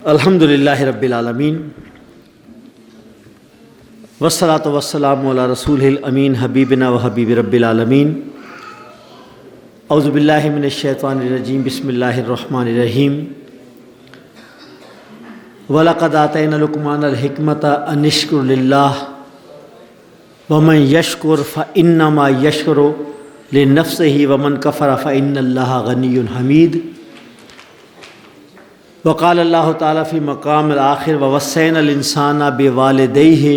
الحمدللہ رب العالمین والصلاۃ والسلام علی رسولہ الامین حبیبنا و حبیب رب العالمین اعوذ باللہ من الشیطان الرجیم بسم اللہ الرحمن الرحیم وَلَقَدْ آتَيْنَا لُقْمَانَ الْحِكْمَةَ أَنِ اشْكُرْ لِلَّهِ وَمَنْ يَشْكُرْ فَإِنَّمَا يَشْكُرُ لِنَفْسِهِ وَمَنْ كَفَرَ فَإِنَّ اللَّهَ غَنِيٌّ حَمِيدٌ وقال اللہ تعالیٰ فی مقام الآخر ووصینا الانسان بوالدیہ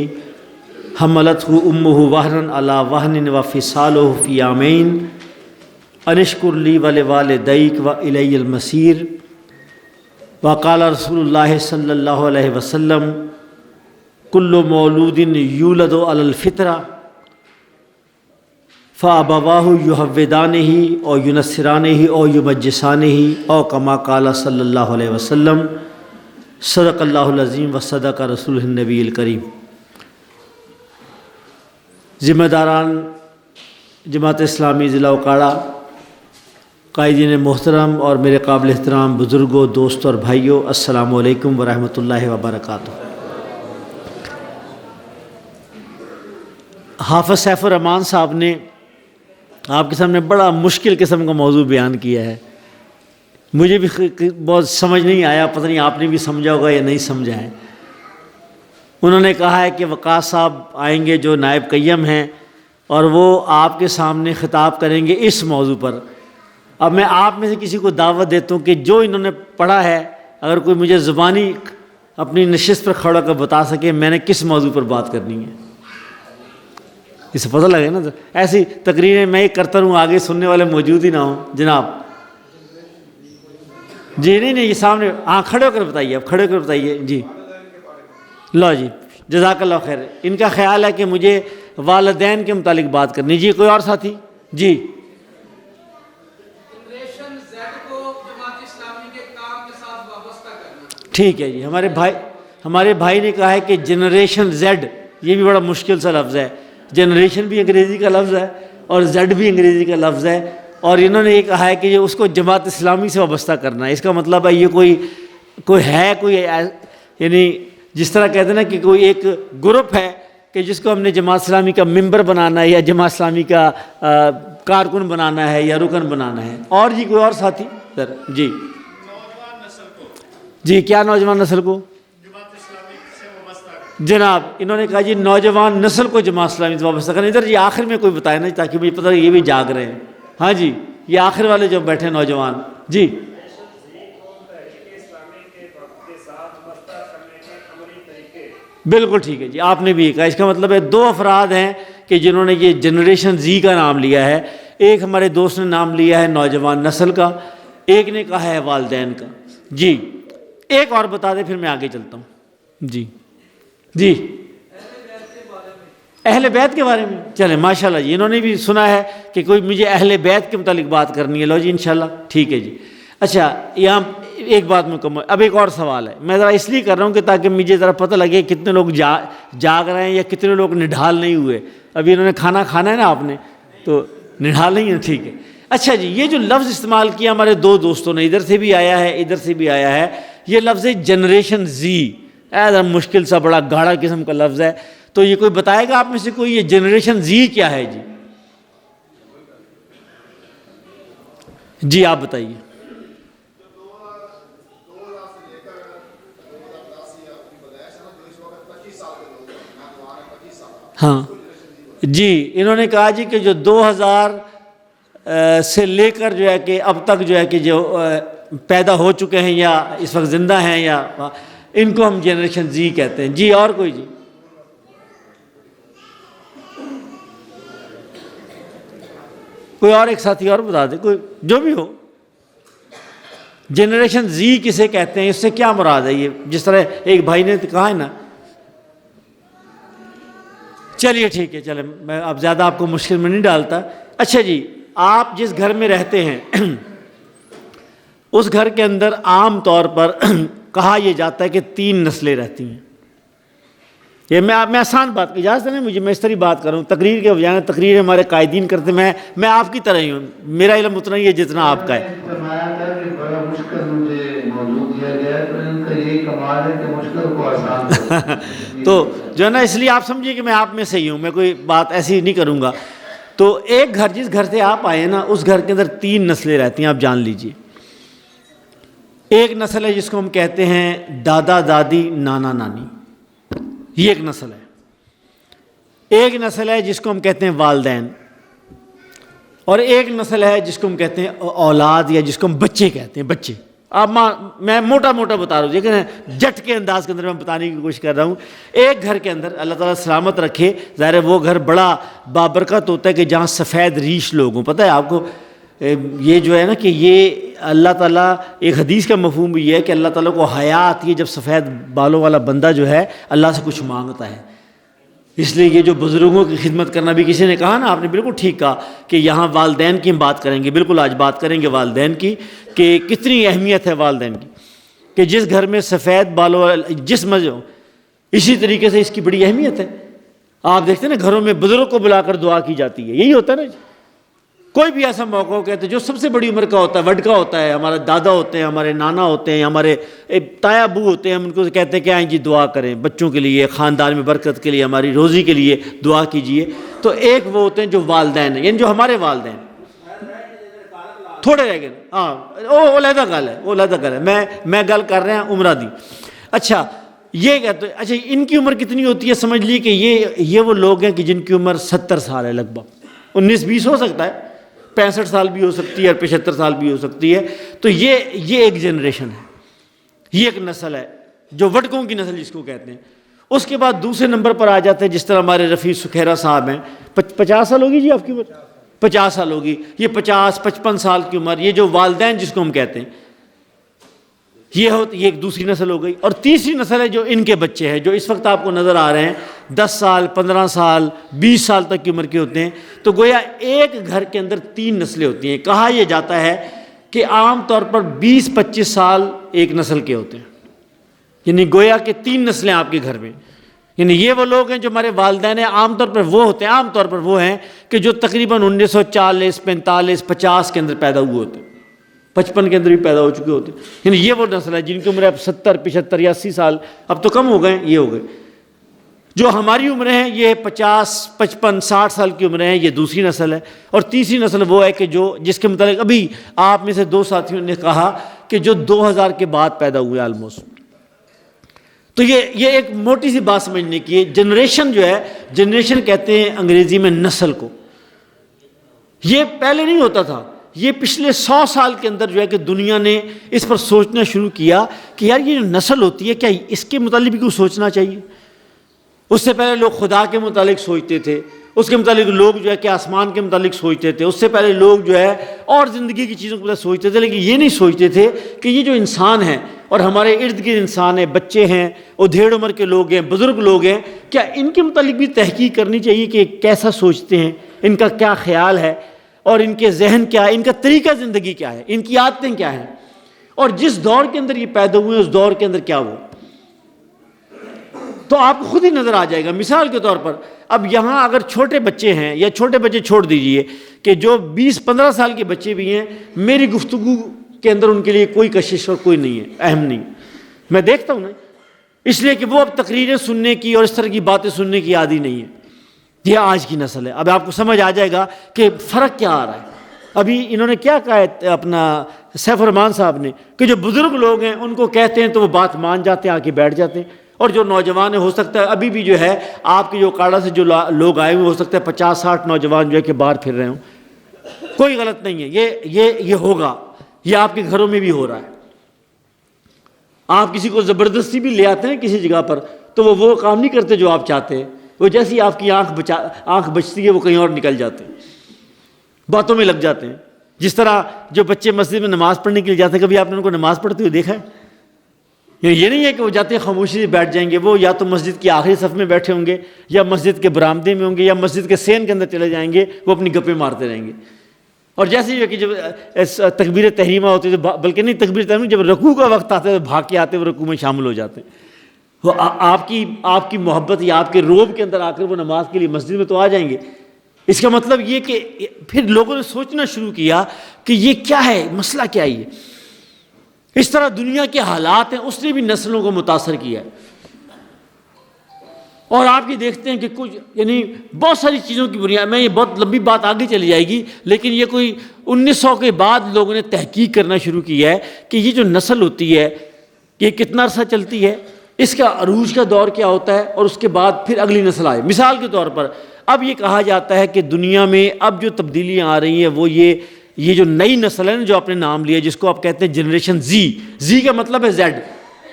حملتہ امہ وہنا علی وہن وفصالہ فی عامین ان اشکر لی ولوالدیک والی المصیر وقال رسول اللہ صلی اللہ علیہ وسلم کل مولود یولد علی الفطرہ فابواہ یحودانہ او ینصرانہ او یمجسانہ او کما قال صلی اللہ علیہ وسلم صدق اللہ العظیم و صدق رسول النبی الکریم۔ ذمہ داران جماعت اسلامی ضلع اوکاڑا، قائدین محترم اور میرے قابل احترام بزرگوں، دوستوں اور بھائیوں، السلام علیکم ورحمۃ اللہ وبرکاتہ۔ حافظ سیف الرحمان صاحب نے آپ کے سامنے بڑا مشکل قسم کا موضوع بیان کیا ہے، مجھے بھی بہت سمجھ نہیں آیا، پتہ نہیں آپ نے بھی سمجھا ہوگا یا نہیں سمجھا ہے۔ انہوں نے کہا ہے کہ وقاص صاحب آئیں گے جو نائب قیم ہیں اور وہ آپ کے سامنے خطاب کریں گے اس موضوع پر۔ اب میں آپ میں سے کسی کو دعوت دیتا ہوں کہ جو انہوں نے پڑھا ہے اگر کوئی مجھے زبانی اپنی نشست پر کھڑا کر بتا سکے میں نے کس موضوع پر بات کرنی ہے، اس سے پتہ لگے نا۔ ایسی تقریریں میں کرتا ہوں، آگے سننے والے موجود ہی نہ ہوں جناب۔ جی نہیں یہ سامنے، ہاں کھڑے ہو کر بتائیے، اب کھڑے ہو کر بتائیے۔ جی لو جی جزاک اللہ خیر۔ ان کا خیال ہے کہ مجھے والدین کے متعلق بات کرنی۔ جی کوئی اور ساتھی؟ جی ٹھیک ہے جی۔ ہمارے بھائی نے کہا ہے کہ جنریشن زیڈ، یہ بھی بڑا مشکل سا لفظ ہے، جنریشن بھی انگریزی کا لفظ ہے اور زیڈ بھی انگریزی کا لفظ ہے، اور انہوں نے یہ کہا ہے کہ یہ اس کو جماعت اسلامی سے وابستہ کرنا ہے۔ اس کا مطلب ہے یہ کوئی ہے، کوئی یعنی جس طرح کہتے ہیں نا کہ کوئی ایک گروپ ہے کہ جس کو ہم نے جماعت اسلامی کا ممبر بنانا ہے یا جماعت اسلامی کا کارکن بنانا ہے یا رکن بنانا ہے۔ اور جی کوئی اور ساتھی؟ سر جی جی کیا نوجوان نسل کو جناب؟ انہوں نے کہا جی نوجوان نسل کو جماعت اسلامی سے وابستہ کرنا۔ ادھر جی آخر میں کوئی بتائے نا تاکہ مجھے پتہ یہ بھی جاگ رہے ہیں۔ ہاں جی یہ آخر والے جو بیٹھے نوجوان، جی بالکل ٹھیک ہے جی، آپ نے بھی یہ کہا۔ اس کا مطلب ہے دو افراد ہیں کہ جنہوں نے یہ جنریشن زی کا نام لیا ہے۔ ایک ہمارے دوست نے نام لیا ہے نوجوان نسل کا، ایک نے کہا ہے والدین کا۔ جی ایک اور بتا دیں پھر میں آگے چلتا ہوں۔ جی جی اہل بیت کے بارے میں چلیں ماشاءاللہ جی، انہوں نے بھی سنا ہے کہ کوئی مجھے اہل بیت کے متعلق بات کرنی ہے۔ لو جی انشاءاللہ ٹھیک ہے جی۔ اچھا یہاں ایک بات مکمل، اب ایک اور سوال ہے، میں ذرا اس لیے کر رہا ہوں کہ تاکہ مجھے ذرا پتہ لگے کتنے لوگ جاگ رہے ہیں یا کتنے لوگ نڈھال نہیں ہوئے۔ ابھی انہوں نے کھانا کھانا ہے نا آپ نے، تو نڈھال نہیں ہے، ٹھیک ہے۔ اچھا جی یہ جو لفظ استعمال کیا ہمارے دو دوستوں نے، ادھر سے بھی آیا ہے ادھر سے بھی آیا ہے، یہ لفظ ہے جنریشن زی۔ ایسا مشکل سا بڑا گاڑا قسم کا لفظ ہے، تو یہ کوئی بتائے گا آپ میں سے کوئی یہ جنریشن زی کیا ہے؟ جی جی آپ بتائیے۔ ہاں جی انہوں نے کہا جی کہ جو 2000 سے لے کر جو ہے کہ اب تک جو ہے کہ جو پیدا ہو چکے ہیں یا اس وقت زندہ ہیں یا ان کو ہم جنریشن زی کہتے ہیں۔ جی اور کوئی؟ جی کوئی اور ایک ساتھی اور بتا دے، کوئی جو بھی ہو۔ جنریشن زی کسے کہتے ہیں، اس سے کیا مراد ہے؟ یہ جس طرح ایک بھائی نے کہا ہے نا۔ چلیے ٹھیک ہے، چلیں میں اب زیادہ آپ کو مشکل میں نہیں ڈالتا۔ اچھا جی آپ جس گھر میں رہتے ہیں اس گھر کے اندر عام طور پر کہا یہ جاتا ہے کہ 3 نسلیں رہتی ہیں۔ یہ میں آسان بات کی اجازت ہے مجھے، میں اس طرح بات کروں تقریر کے بجائے، تقریر ہمارے قائدین کرتے، میں آپ کی طرح ہی ہوں، میرا علم اتنا ہی ہے جتنا آپ کا ہے۔ فرمایا تھا کہ بڑا مشکل مجھے موضوع دیا گیا ہے، تو ان کا یہی کمال ہے کہ مشکل کو آسان کرتا ہے۔ تو جو ہے نا، اس لیے آپ سمجھیے کہ میں آپ میں سے ہی ہوں، میں کوئی بات ایسی نہیں کروں گا۔ تو ایک گھر، جس گھر سے آپ آئے نا، اس گھر کے اندر 3 نسلیں رہتی ہیں، آپ جان لیجئے۔ ایک نسل ہے جس کو ہم کہتے ہیں دادا دادی نانا نانی، یہ ایک نسل ہے۔ ایک نسل ہے جس کو ہم کہتے ہیں والدین، اور ایک نسل ہے جس کو ہم کہتے ہیں اولاد، یا جس کو ہم بچے کہتے ہیں، بچے۔ اب میں موٹا موٹا بتا رہا ہوں، لیکن جٹ کے انداز کے اندر میں بتانے کی کوشش کر رہا ہوں۔ ایک گھر کے اندر اللہ تعالیٰ سلامت رکھے، ظاہر ہے وہ گھر بڑا بابرکت ہوتا ہے کہ جہاں سفید ریش لوگ ہوں۔ پتہ ہے آپ کو، یہ جو ہے نا کہ یہ اللہ تعالیٰ، ایک حدیث کا مفہوم بھی یہ ہے کہ اللہ تعالیٰ کو حیا آتی ہے جب سفید بالوں والا بندہ جو ہے اللہ سے کچھ مانگتا ہے۔ اس لیے یہ جو بزرگوں کی خدمت کرنا، بھی کسی نے کہا نا، آپ نے بالکل ٹھیک کہا کہ یہاں والدین کی ہم بات کریں گے، بالکل آج بات کریں گے والدین کی، کہ کتنی اہمیت ہے والدین کی، کہ جس گھر میں سفید بالوں جسم ہو، اسی طریقے سے اس کی بڑی اہمیت ہے۔ آپ دیکھتے ہیں نا گھروں میں بزرگ کو بلا کر دعا کی جاتی ہے، یہی ہوتا ہے نا۔ کوئی بھی ایسا موقع ہو، کہتے ہیں جو سب سے بڑی عمر کا ہوتا ہے، وڈکا ہوتا ہے، ہمارے دادا ہوتے ہیں، ہمارے نانا ہوتے ہیں، ہمارے تایا ابو ہوتے ہیں، ہم ان کو کہتے ہیں کہ آئیں جی دعا کریں بچوں کے لیے، خاندان میں برکت کے لیے، ہماری روزی کے لیے دعا کیجئے۔ تو ایک وہ ہوتے ہیں جو والدین ہیں، یعنی جو ہمارے والدین تھوڑے رہ گئے، ہاں وہ علیحدہ گل ہے، وہ علیحدہ گل ہے، میں گل کر رہے ہیں عمرہ دی۔ اچھا یہ کہتے ہیں، اچھا ان کی عمر کتنی ہوتی ہے؟ سمجھ لیے کہ یہ وہ لوگ ہیں کہ جن کی عمر 70 سال ہے، لگ بھگ 19-20 ہو سکتا ہے، 65 سال بھی ہو سکتی ہے، اور 75 سال بھی ہو سکتی ہے۔ تو یہ ایک جنریشن ہے، یہ ایک نسل ہے جو وڈکوں کی نسل جس کو کہتے ہیں۔ اس کے بعد دوسرے نمبر پر آ جاتے ہیں، جس طرح ہمارے رفیع سکھیرا صاحب ہیں، 50 سال ہوگی جی آپ کی عمر، 50 سال ہوگی، یہ 50-55 سال کی عمر، یہ جو والدین جس کو ہم کہتے ہیں، یہ ایک دوسری نسل ہو گئی۔ اور تیسری نسل ہے جو ان کے بچے ہیں، جو اس وقت آپ کو نظر آ رہے ہیں، 10 سال 15 سال 20 سال تک کی عمر کے ہوتے ہیں۔ تو گویا ایک گھر کے اندر 3 نسلیں ہوتی ہیں۔ کہا یہ جاتا ہے کہ عام طور پر 20-25 سال ایک نسل کے ہوتے ہیں، یعنی گویا کہ 3 نسلیں آپ کے گھر میں، یعنی یہ وہ لوگ ہیں جو ہمارے والدین ہیں۔ عام طور پر وہ ہوتے ہیں، عام طور پر وہ ہیں کہ جو تقریباً 1940 45 50 کے اندر پیدا ہوئے ہوتے ہیں، 55 کے اندر بھی پیدا ہو چکے ہوتے ہیں، یعنی یہ وہ نسل ہے جن کی عمر اب 70 75 یا 80 سال، اب تو کم ہو گئے، یہ ہو گئے۔ جو ہماری عمریں ہیں یہ 50 55 60 سال کی عمریں ہیں، یہ دوسری نسل ہے۔ اور تیسری نسل وہ ہے کہ جس کے متعلق ابھی آپ میں سے 2 ساتھیوں نے کہا کہ جو 2000 کے بعد پیدا ہوئے آلموسٹ۔ تو یہ ایک موٹی سی بات سمجھنے کی ہے۔ جنریشن جو ہے، جنریشن کہتے ہیں انگریزی میں نسل کو، یہ پہلے نہیں ہوتا تھا، یہ پچھلے 100 سال کے اندر جو ہے کہ دنیا نے اس پر سوچنا شروع کیا کہ یار یہ جو نسل ہوتی ہے، کیا اس کے متعلق بھی کچھ سوچنا چاہیے۔ اس سے پہلے لوگ خدا کے متعلق سوچتے تھے، اس کے متعلق لوگ جو ہے کہ آسمان کے متعلق سوچتے تھے، اس سے پہلے لوگ جو ہے اور زندگی کی چیزوں کے متعلق سوچتے تھے، لیکن یہ نہیں سوچتے تھے کہ یہ جو انسان ہے اور ہمارے ارد گرد انسان ہیں، بچے ہیں، ادھیڑ عمر کے لوگ ہیں، بزرگ لوگ ہیں، کیا ان کے متعلق بھی تحقیق کرنی چاہیے کہ کیسا سوچتے ہیں، ان کا کیا خیال ہے، اور ان کے ذہن کیا ہے، ان کا طریقہ زندگی کیا ہے، ان کی عادتیں کیا ہیں، اور جس دور کے اندر یہ پیدا ہوئے ہیں اس دور کے اندر کیا وہ، تو آپ کو خود ہی نظر آ جائے گا۔ مثال کے طور پر اب یہاں اگر چھوٹے بچے ہیں، یا چھوٹے بچے چھوڑ دیجئے کہ جو 20-15 سال کے بچے بھی ہیں، میری گفتگو کے اندر ان کے لیے کوئی کشش اور کوئی نہیں ہے، اہم نہیں، میں دیکھتا ہوں نا، اس لیے کہ وہ اب تقریریں سننے کی اور اس طرح کی باتیں سننے کی عادی نہیں ہے۔ یہ آج کی نسل ہے۔ اب آپ کو سمجھ آ جائے گا کہ فرق کیا آ رہا ہے۔ ابھی انہوں نے کیا کہا ہے اپنا سیف الرحمان صاحب نے، کہ جو بزرگ لوگ ہیں ان کو کہتے ہیں تو وہ بات مان جاتے ہیں، آ کے بیٹھ جاتے ہیں، اور جو نوجوان ہو سکتا ہے ابھی بھی جو ہے آپ کے جو اکاڑا سے جو لوگ آئے ہوئے، ہو سکتا ہے 50-60 نوجوان جو ہے کہ باہر پھر رہے ہوں، کوئی غلط نہیں ہے، یہ ہوگا، یہ آپ کے گھروں میں بھی ہو رہا ہے۔ آپ کسی کو زبردستی بھی لے آتے ہیں کسی جگہ پر تو وہ کام نہیں کرتے جو آپ چاہتے ہیں، وہ جیسی آپ کی آنکھ بچتی ہے وہ کہیں اور نکل جاتے ہیں، باتوں میں لگ جاتے ہیں۔ جس طرح جو بچے مسجد میں نماز پڑھنے کے لیے جاتے ہیں، کبھی آپ نے ان کو نماز پڑھتے ہوئے دیکھا ہے؟ یہ نہیں ہے کہ وہ جاتے ہیں خاموشی سے بیٹھ جائیں گے، وہ یا تو مسجد کی آخری صف میں بیٹھے ہوں گے، یا مسجد کے برآمدے میں ہوں گے، یا مسجد کے سین کے اندر چلے جائیں گے، وہ اپنی گپیں مارتے رہیں گے۔ اور جیسے ہی کہ جب تکبیر تحریمہ ہوتی ہے، بلکہ نہیں تکبیر تحریمہ، جب رکوع کا وقت آتا ہے تو بھاگ کے آتے ہیں، وہ رکوع میں شامل ہو جاتے ہیں۔ وہ آپ کی محبت یا آپ کے روب کے اندر آ کر وہ نماز کے لیے مسجد میں تو آ جائیں گے۔ اس کا مطلب یہ کہ پھر لوگوں نے سوچنا شروع کیا کہ یہ کیا ہے، مسئلہ کیا ہے اس طرح دنیا کے حالات ہیں، اس نے بھی نسلوں کو متاثر کیا ہے. اور آپ یہ دیکھتے ہیں کہ کچھ یعنی بہت ساری چیزوں کی بنیاد میں، یہ بہت لمبی بات آگے چلی جائے گی، لیکن یہ کوئی 1900 کے بعد لوگوں نے تحقیق کرنا شروع کی ہے کہ یہ جو نسل ہوتی ہے یہ کتنا عرصہ چلتی ہے، اس کا عروج کا دور کیا ہوتا ہے، اور اس کے بعد پھر اگلی نسل آئے. مثال کے طور پر اب یہ کہا جاتا ہے کہ دنیا میں اب جو تبدیلیاں آ رہی ہیں وہ یہ جو نئی نسل ہے نا جو آپ نے نام لیا، جس کو آپ کہتے ہیں جنریشن زی کا مطلب ہے زیڈ.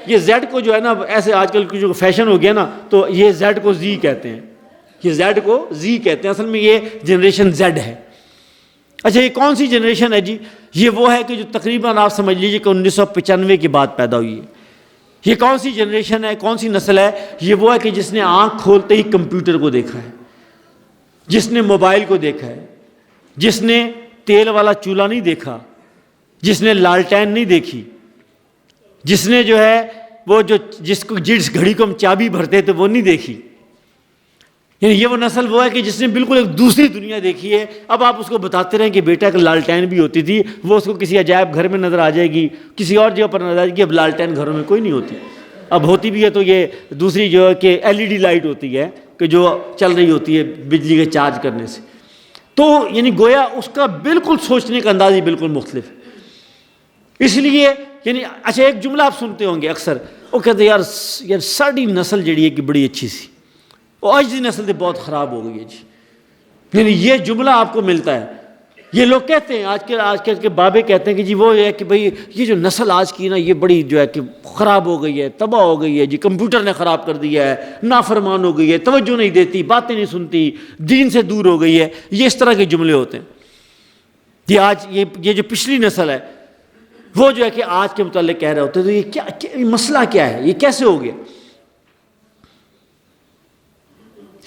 یہ زیڈ کو جو ہے نا ایسے آج کل کی جو فیشن ہو گیا نا، تو یہ زیڈ کو زی کہتے ہیں، یہ زیڈ کو زی کہتے ہیں، اصل میں یہ جنریشن زیڈ ہے. اچھا یہ کون سی جنریشن ہے جی؟ یہ وہ ہے کہ جو تقریباً آپ سمجھ لیجیے کہ 1995 کے بعد پیدا ہوئی ہے. یہ کون سی جنریشن ہے، کون سی نسل ہے؟ یہ وہ ہے کہ جس نے آنکھ کھولتے ہی کمپیوٹر کو دیکھا ہے، جس نے موبائل کو دیکھا ہے، جس نے تیل والا چولہا نہیں دیکھا، جس نے لالٹین نہیں دیکھی، جس نے جو ہے وہ جس گھڑی کو ہم چابی بھرتے تھے وہ نہیں دیکھی. یعنی یہ وہ نسل وہ ہے کہ جس نے بالکل ایک دوسری دنیا دیکھی ہے. اب آپ اس کو بتاتے رہیں کہ بیٹا کہ لالٹین بھی ہوتی تھی، وہ اس کو کسی عجائب گھر میں نظر آ جائے گی، کسی اور جگہ پر نظر آ جائے گی. اب لالٹین گھروں میں کوئی نہیں ہوتی، اب ہوتی بھی ہے تو یہ دوسری جو ہے کہ LED لائٹ ہوتی ہے کہ جو چل رہی ہوتی ہے بجلی کے چارج کرنے سے. تو یعنی گویا اس کا بالکل سوچنے کا انداز ہی بالکل مختلف ہے. اس لیے یعنی اچھا ایک جملہ آپ سنتے ہوں گے اکثر، وہ کہتے ہیں یار ساڑی نسل جڑی ہے کہ بڑی اچھی سی، وہ آج دی نسل تو بہت خراب ہو گئی ہے جی. یعنی یہ جملہ آپ کو ملتا ہے. یہ لوگ کہتے ہیں آج کل کے بابے کہتے ہیں کہ جی وہ ہے کہ بھئی یہ جو نسل آج کی نا یہ بڑی جو ہے کہ خراب ہو گئی ہے، تباہ ہو گئی ہے جی، کمپیوٹر نے خراب کر دیا ہے، نافرمان ہو گئی ہے، توجہ نہیں دیتی، باتیں نہیں سنتی، دین سے دور ہو گئی ہے. یہ اس طرح کے جملے ہوتے ہیں. یہ آج یہ جو پچھلی نسل ہے وہ جو ہے کہ آج کے متعلق کہہ رہے ہوتے ہیں. تو یہ کیا مسئلہ کیا ہے، یہ کیسے ہو گیا؟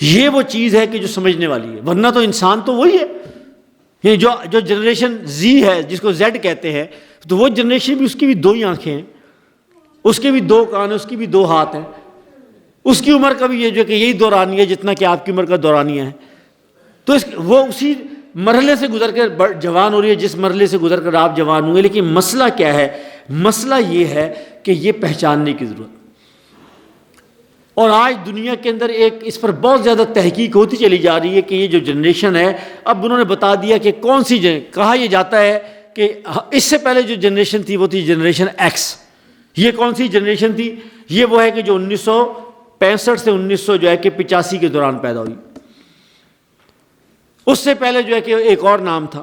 یہ وہ چیز ہے کہ جو سمجھنے والی ہے، ورنہ تو انسان تو وہی ہے. یہ جو جنریشن زی ہے جس کو زیڈ کہتے ہیں، تو وہ جنریشن بھی اس کی بھی 2 ہی آنکھیں ہیں، اس کے بھی 2 کان ہیں، اس کی بھی 2 ہاتھ ہیں، اس کی عمر کا بھی یہ جو کہ یہی دورانیہ ہے جتنا کہ آپ کی عمر کا دورانیہ ہے. تو وہ اسی مرحلے سے گزر کر جوان ہو رہی ہے جس مرحلے سے گزر کر آپ جوان ہوئے. لیکن مسئلہ کیا ہے؟ مسئلہ یہ ہے کہ یہ پہچاننے کی ضرورت. اور آج دنیا کے اندر اس پر بہت زیادہ تحقیق ہوتی چلی جا رہی ہے کہ یہ جو جنریشن ہے، اب انہوں نے بتا دیا کہ کون سی کہا یہ جاتا ہے کہ اس سے پہلے جو جنریشن تھی وہ تھی جنریشن ایکس. یہ کون سی جنریشن تھی؟ یہ وہ ہے کہ جو 1965 سے 1900 جو ہے کہ 85 کے دوران پیدا ہوئی. اس سے پہلے جو ہے کہ ایک اور نام تھا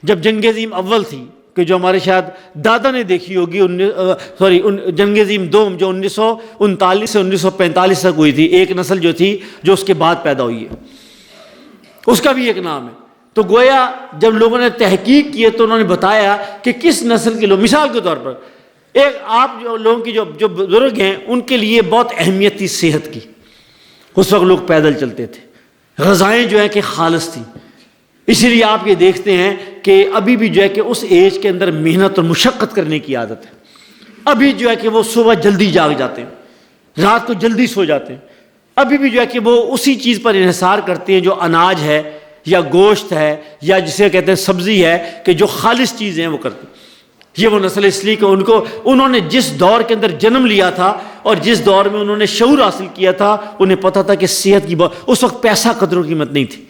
جب جنگ عظیم اول تھی کہ جو ہمارے شاید دادا نے دیکھی ہوگی، جنگ عظیم دوم جو 1939 سے 1945 تک ہوئی تھی. ایک نسل جو تھی جو اس کے بعد پیدا ہوئی ہے، اس کا بھی ایک نام ہے. تو گویا جب لوگوں نے تحقیق کی تو انہوں نے بتایا کہ کس نسل کے لوگ، مثال کے طور پر ایک آپ جو لوگوں کی جو بزرگ ہیں ان کے لیے بہت اہمیت تھی صحت کی. اس وقت لوگ پیدل چلتے تھے، غذائیں جو ہے کہ خالص تھیں. اسی لیے آپ یہ دیکھتے ہیں کہ ابھی بھی جو ہے کہ اس ایج کے اندر محنت اور مشقت کرنے کی عادت ہے. ابھی جو ہے کہ وہ صبح جلدی جاگ جاتے ہیں، رات کو جلدی سو جاتے ہیں. ابھی بھی جو ہے کہ وہ اسی چیز پر انحصار کرتے ہیں جو اناج ہے یا گوشت ہے یا جسے کہتے ہیں سبزی ہے، کہ جو خالص چیزیں ہیں وہ کرتے ہیں. یہ وہ نسل اس لیے کہ انہوں نے جس دور کے اندر جنم لیا تھا اور جس دور میں انہوں نے شعور حاصل کیا تھا، انہیں پتہ تھا کہ صحت کی اس وقت پیسہ قدر و قیمت نہیں تھی.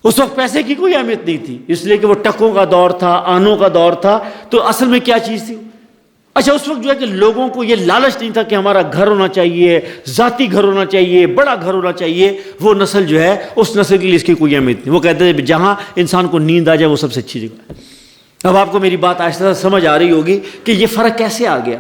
اس وقت پیسے کی کوئی اہمیت نہیں تھی، اس لیے کہ وہ ٹکوں کا دور تھا، آنوں کا دور تھا. تو اصل میں کیا چیز تھی؟ اچھا اس وقت جو ہے کہ لوگوں کو یہ لالچ نہیں تھا کہ ہمارا گھر ہونا چاہیے، ذاتی گھر ہونا چاہیے، بڑا گھر ہونا چاہیے. وہ نسل جو ہے اس نسل کے لیے اس کی کوئی اہمیت نہیں. وہ کہتے ہیں جہاں انسان کو نیند آ جائے وہ سب سے اچھی جگہ ہے. اب آپ کو میری بات آہستہ آہستہ سمجھ آ رہی ہوگی کہ یہ فرق کیسے آ گیا.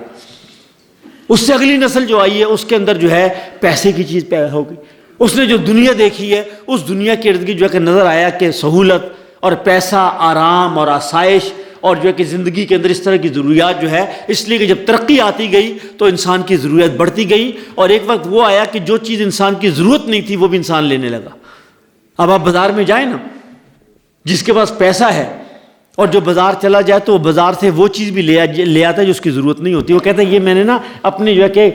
اس سے اگلی نسل جو آئی ہے اس کے اندر جو ہے پیسے کی چیز پیدا ہو گئی. اس نے جو دنیا دیکھی ہے اس دنیا کے ارد گرد جو ہے کہ نظر آیا کہ سہولت اور پیسہ، آرام اور آسائش اور جو ہے کہ زندگی کے اندر اس طرح کی ضروریات جو ہے، اس لیے کہ جب ترقی آتی گئی تو انسان کی ضروریات بڑھتی گئی. اور ایک وقت وہ آیا کہ جو چیز انسان کی ضرورت نہیں تھی وہ بھی انسان لینے لگا. اب آپ بازار میں جائیں نا، جس کے پاس پیسہ ہے اور جو بازار چلا جائے تو وہ بازار سے وہ چیز بھی لے آتا ہے جو اس کی ضرورت نہیں ہوتی. وہ کہتا ہے یہ میں نے نا اپنے جو ہے کہ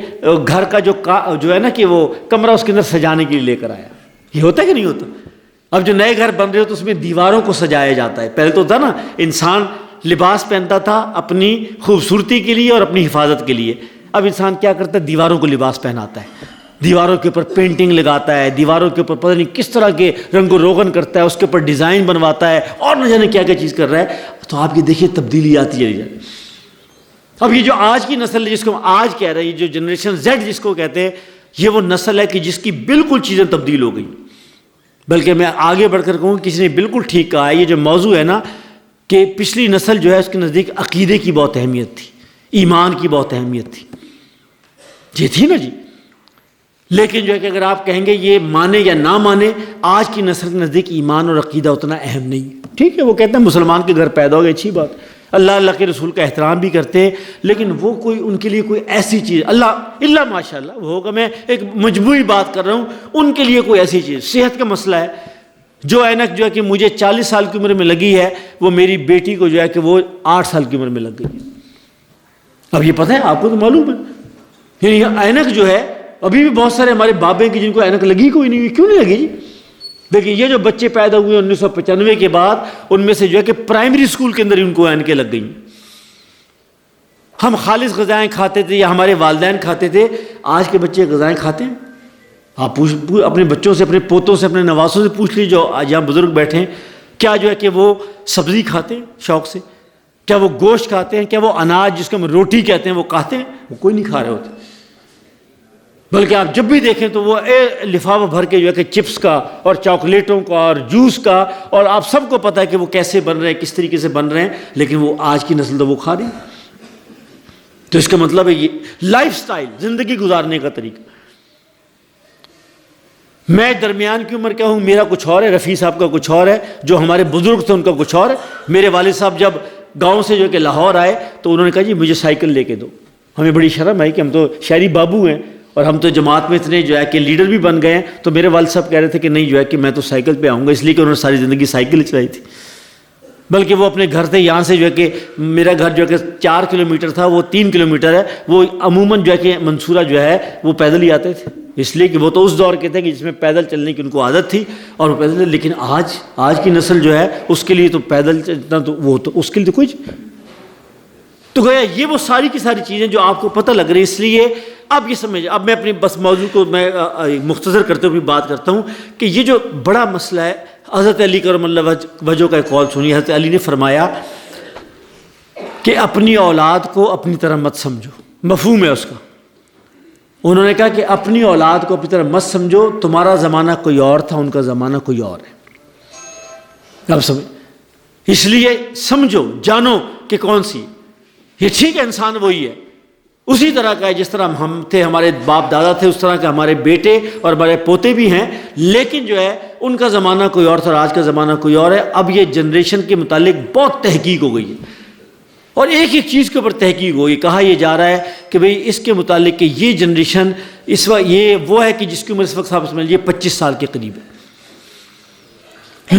گھر کا جو ہے نا کہ وہ کمرہ اس کے اندر سجانے کے لیے لے کر آیا. یہ ہوتا ہے کہ نہیں ہوتا؟ اب جو نئے گھر بن رہے ہو تو اس میں دیواروں کو سجایا جاتا ہے. پہلے تو تھا نا انسان لباس پہنتا تھا اپنی خوبصورتی کے لیے اور اپنی حفاظت کے لیے. اب انسان کیا کرتا ہے؟ دیواروں کو لباس پہناتا ہے، دیواروں کے اوپر پینٹنگ لگاتا ہے، دیواروں کے اوپر پتہ نہیں کس طرح کے رنگ و روغن کرتا ہے، اس کے اوپر ڈیزائن بنواتا ہے اور نہ جانے کیا کیا چیز کر رہا ہے. تو آپ یہ دیکھیے تبدیلی آتی چلی جائے. اب یہ جو آج کی نسل ہے جس کو آج کہہ رہے ہیں، یہ جو جنریشن زیڈ جس کو کہتے ہیں، یہ وہ نسل ہے کہ جس کی بالکل چیزیں تبدیل ہو گئی. بلکہ میں آگے بڑھ کر کہوں کسی نے بالکل ٹھیک کہا ہے. یہ جو موضوع ہے نا کہ پچھلی نسل جو ہے اس کے نزدیک عقیدے کی بہت اہمیت تھی، ایمان کی بہت اہمیت تھی، یہ تھی نا جی. لیکن جو ہے کہ اگر آپ کہیں گے یہ مانے یا نہ مانے، آج کی نسل کے نزدیک ایمان اور عقیدہ اتنا اہم نہیں. ٹھیک ہے، وہ کہتے ہیں مسلمان کے گھر پیدا ہو گئے، اچھی بات، اللہ کے رسول کا احترام بھی کرتے ہیں، لیکن وہ کوئی ان کے لیے کوئی ایسی چیز اللہ ماشاء اللہ وہ ہوگا. میں ایک مجموعی بات کر رہا ہوں، ان کے لیے کوئی ایسی چیز. صحت کا مسئلہ ہے، جو اینک جو ہے کہ مجھے 40 سال کی عمر میں لگی ہے، وہ میری بیٹی کو جو ہے کہ وہ 8 سال کی عمر میں لگ گئی. اب یہ پتہ ہے آپ کو تو معلوم ہے، یعنی اینک جو ہے ابھی بھی بہت سارے ہمارے بابے کی جن کو اینک لگی کوئی نہیں ہوئی. کیوں نہیں لگی جی؟ دیکھیں یہ جو بچے پیدا ہوئے 1995 کے بعد، ان میں سے جو ہے کہ پرائمری اسکول کے اندر ان کو اینکیں لگ گئیں. ہم خالص غذائیں کھاتے تھے یا ہمارے والدین کھاتے تھے، آج کے بچے غذائیں کھاتے ہیں؟ آپ اپنے بچوں سے، اپنے پوتوں سے، اپنے نواسوں سے پوچھ لیجیے جو آج یہاں بزرگ بیٹھے ہیں، کیا جو ہے کہ وہ سبزی کھاتے ہیں شوق سے؟ کیا وہ گوشت کھاتے ہیں؟ کیا وہ اناج جس کو ہم روٹی کہتے ہیں وہ کھاتے ہیں؟ وہ کوئی نہیں کھا رہے ہوتے. بلکہ آپ جب بھی دیکھیں تو وہ لفافہ بھر کے جو ہے کہ چپس کا اور چاکلیٹوں کا اور جوس کا، اور آپ سب کو پتہ ہے کہ وہ کیسے بن رہے ہیں، کس طریقے سے بن رہے ہیں، لیکن وہ آج کی نسل تو وہ کھا رہی. تو اس کا مطلب ہے یہ لائف سٹائل، زندگی گزارنے کا طریقہ. میں درمیان کی عمر کا ہوں، میرا کچھ اور ہے، رفیع صاحب کا کچھ اور ہے، جو ہمارے بزرگ تھے ان کا کچھ اور ہے. میرے والد صاحب جب گاؤں سے جو کہ لاہور آئے تو انہوں نے کہا جی مجھے سائیکل لے کے دو. ہمیں بڑی شرم آئی کہ ہم تو شہری بابو ہیں اور ہم تو جماعت میں اتنے جو ہے کہ لیڈر بھی بن گئے ہیں. تو میرے والد صاحب کہہ رہے تھے کہ نہیں جو ہے کہ میں تو سائیکل پہ آؤں گا، اس لیے کہ انہوں نے ساری زندگی سائیکل چلائی تھی. بلکہ وہ اپنے گھر سے یہاں سے جو ہے کہ میرا گھر جو ہے کہ 4 کلومیٹر تھا، وہ 3 کلومیٹر ہے. وہ عموماً جو ہے کہ منصورہ جو ہے وہ پیدل ہی آتے تھے، اس لیے کہ وہ تو اس دور کے تھے کہ جس میں پیدل چلنے کی ان کو عادت تھی اور وہ پیدل. لیکن آج کی نسل جو ہے اس کے لیے تو پیدل چلنا تو وہ تو اس کے لیے تو کچھ. تو گویا یہ وہ ساری کی ساری چیزیں جو آپ کو پتہ لگ رہی. اس لیے اب یہ سمجھ، اب میں اپنی بس موضوع کو میں مختصر کرتے ہوئے بات کرتا ہوں کہ یہ جو بڑا مسئلہ ہے، حضرت علی کرم اللہ وجہ کا ایک قول سنیے. حضرت علی نے فرمایا کہ اپنی اولاد کو اپنی طرح مت سمجھو. مفہوم ہے اس کا. انہوں نے کہا کہ اپنی اولاد کو اپنی طرح مت سمجھو، تمہارا زمانہ کوئی اور تھا، ان کا زمانہ کوئی اور ہے. اب سمجھ، اس لیے سمجھو، جانو کہ کون سی. یہ ٹھیک ہے انسان وہی ہے، اسی طرح کا ہے جس طرح ہم تھے، ہمارے باپ دادا تھے، اس طرح کے ہمارے بیٹے اور ہمارے پوتے بھی ہیں. لیکن جو ہے ان کا زمانہ کوئی اور تھا اور آج کا زمانہ کوئی اور ہے. اب یہ جنریشن کے متعلق بہت تحقیق ہو گئی ہے اور ایک ایک چیز کے اوپر تحقیق ہوئی. کہا یہ جا رہا ہے کہ بھئی اس کے متعلق کہ یہ جنریشن اس وقت یہ وہ ہے کہ جس کی عمر اس وقت صاحب سمجھ لیجیے 25 سال کے قریب ہے.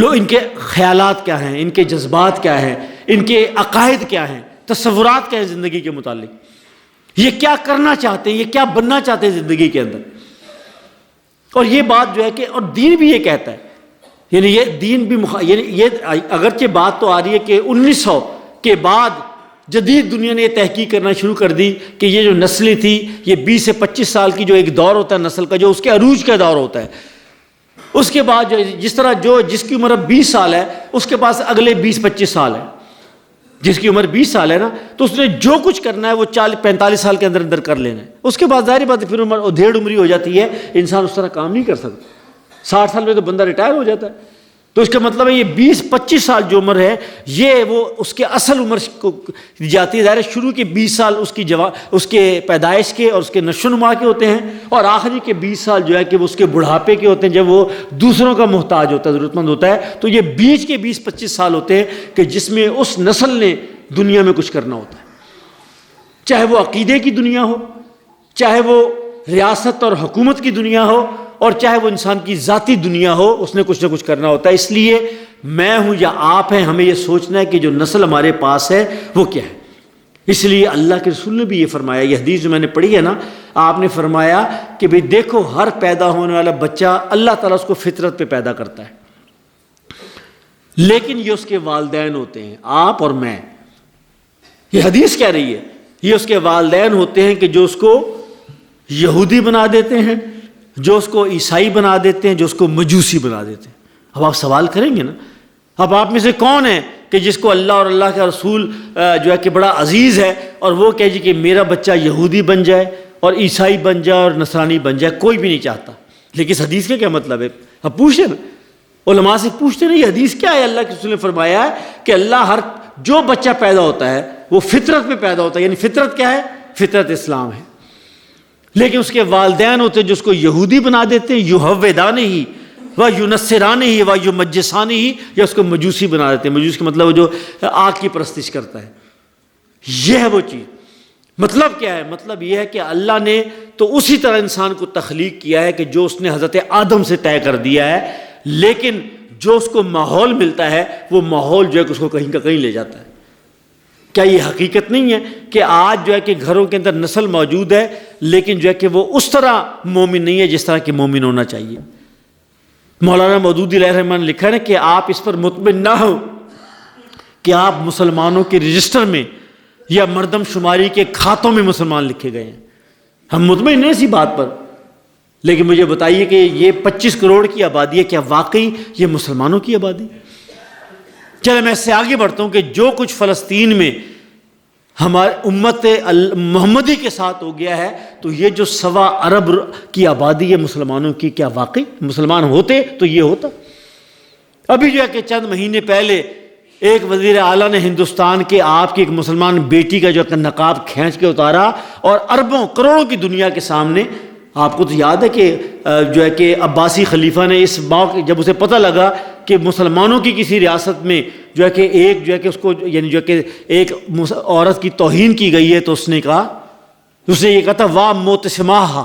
ان کے خیالات کیا ہیں، ان کے جذبات کیا ہیں، ان کے عقائد کیا ہیں، تصورات کیا ہیں زندگی کے متعلق، یہ کیا کرنا چاہتے ہیں، یہ کیا بننا چاہتے ہیں زندگی کے اندر. اور یہ بات جو ہے کہ اور دین بھی یہ کہتا ہے، یعنی یہ دین بھی یعنی یہ اگرچہ بات تو آ رہی ہے کہ 1900 کے بعد جدید دنیا نے یہ تحقیق کرنا شروع کر دی کہ یہ جو نسلیں تھی، یہ 20 سے 25 سال کی جو ایک دور ہوتا ہے نسل کا، جو اس کے عروج کا دور ہوتا ہے. اس کے بعد جو جس طرح جس کی عمر اب 20 سال ہے اس کے پاس اگلے 20-25 سال ہے. جس کی عمر 20 سال ہے نا، تو اس نے جو کچھ کرنا ہے وہ 40-45 سال کے اندر کر لینا ہے. اس کے بعد ظاہر بات ہے پھر ڈھیڑ عمری ہو جاتی ہے، انسان اس طرح کام نہیں کر سکتا. 60 سال میں تو بندہ ریٹائر ہو جاتا ہے. تو اس کا مطلب ہے یہ 20-25 سال جو عمر ہے یہ وہ اس کے اصل عمر کو جاتی ہے. ظاہر شروع کے 20 سال اس کے پیدائش کے اور اس کے نشو و نما کے ہوتے ہیں، اور آخری کے 20 سال جو ہے کہ وہ اس کے بڑھاپے کے ہوتے ہیں، جب وہ دوسروں کا محتاج ہوتا ہے، ضرورت مند ہوتا ہے. تو یہ بیچ کے 20-25 سال ہوتے ہیں کہ جس میں اس نسل نے دنیا میں کچھ کرنا ہوتا ہے، چاہے وہ عقیدے کی دنیا ہو، چاہے وہ ریاست اور حکومت کی دنیا ہو، اور چاہے وہ انسان کی ذاتی دنیا ہو، اس نے کچھ نہ کچھ کرنا ہوتا ہے. اس لیے میں ہوں یا آپ ہیں، ہمیں یہ سوچنا ہے کہ جو نسل ہمارے پاس ہے وہ کیا ہے. اس لیے اللہ کے رسول نے بھی یہ فرمایا، یہ حدیث جو میں نے پڑھی ہے نا، آپ نے فرمایا کہ بھئی دیکھو ہر پیدا ہونے والا بچہ اللہ تعالیٰ اس کو فطرت پہ پیدا کرتا ہے، لیکن یہ اس کے والدین ہوتے ہیں، آپ اور میں. یہ حدیث کہہ رہی ہے. یہ اس کے والدین ہوتے ہیں کہ جو اس کو یہودی بنا دیتے ہیں، جو اس کو عیسائی بنا دیتے ہیں، جو اس کو مجوسی بنا دیتے ہیں. اب آپ سوال کریں گے نا، اب آپ میں سے کون ہے کہ جس کو اللہ اور اللہ کا رسول جو ہے کہ بڑا عزیز ہے اور وہ کہے جی کہ میرا بچہ یہودی بن جائے اور عیسائی بن جائے اور نصرانی بن جائے؟ کوئی بھی نہیں چاہتا. لیکن اس حدیث کا کیا مطلب ہے؟ اب پوچھیں نا، علماء سے پوچھتے نا یہ حدیث کیا ہے. اللہ کے رسول نے فرمایا ہے کہ اللہ ہر جو بچہ پیدا ہوتا ہے وہ فطرت میں پیدا ہوتا ہے. یعنی فطرت کیا ہے؟ فطرت اسلام ہے. لیکن اس کے والدین ہوتے ہیں جو اس کو یہودی بنا دیتے ہیں، یہودان ہی و یونصران ہی و یمجسان ہی، یا اس کو مجوسی بنا دیتے ہیں. مجوس کا مطلب جو آگ کی پرستش کرتا ہے. یہ ہے وہ چیز. مطلب کیا ہے؟ مطلب یہ ہے کہ اللہ نے تو اسی طرح انسان کو تخلیق کیا ہے کہ جو اس نے حضرت آدم سے طے کر دیا ہے، لیکن جو اس کو ماحول ملتا ہے وہ ماحول جو ہے کہ اس کو کہیں کا کہیں لے جاتا ہے. کیا یہ حقیقت نہیں ہے کہ آج جو ہے کہ گھروں کے اندر نسل موجود ہے لیکن جو ہے کہ وہ اس طرح مومن نہیں ہے جس طرح کہ مومن ہونا چاہیے؟ مولانا مودودی علیہ الرحمٰن نے لکھا ہے کہ آپ اس پر مطمئن نہ ہو کہ آپ مسلمانوں کے رجسٹر میں یا مردم شماری کے کھاتوں میں مسلمان لکھے گئے ہیں. ہم مطمئن ہیں اسی بات پر، لیکن مجھے بتائیے کہ یہ 25 کروڑ کی آبادی ہے، کیا واقعی یہ مسلمانوں کی آبادی؟ چلے میں اس سے آگے بڑھتا ہوں کہ جو کچھ فلسطین میں ہمارے امت محمدی کے ساتھ ہو گیا ہے، تو یہ جو 1.25 ارب کی آبادی ہے مسلمانوں کی، کیا واقعی مسلمان ہوتے تو یہ ہوتا؟ ابھی جو ہے کہ چند مہینے پہلے ایک وزیر اعلیٰ نے ہندوستان کے آپ کی ایک مسلمان بیٹی کا جو ہے نقاب کھینچ کے اتارا اور اربوں کروڑوں کی دنیا کے سامنے. آپ کو تو یاد ہے کہ جو ہے کہ عباسی خلیفہ نے اس موقع جب اسے پتہ لگا کہ مسلمانوں کی کسی ریاست میں جو ہے کہ ایک جو ہے کہ اس کو یعنی جو ہے کہ ایک عورت کی توہین کی گئی ہے، تو اس نے یہ کہا تھا واہ موتسماہا،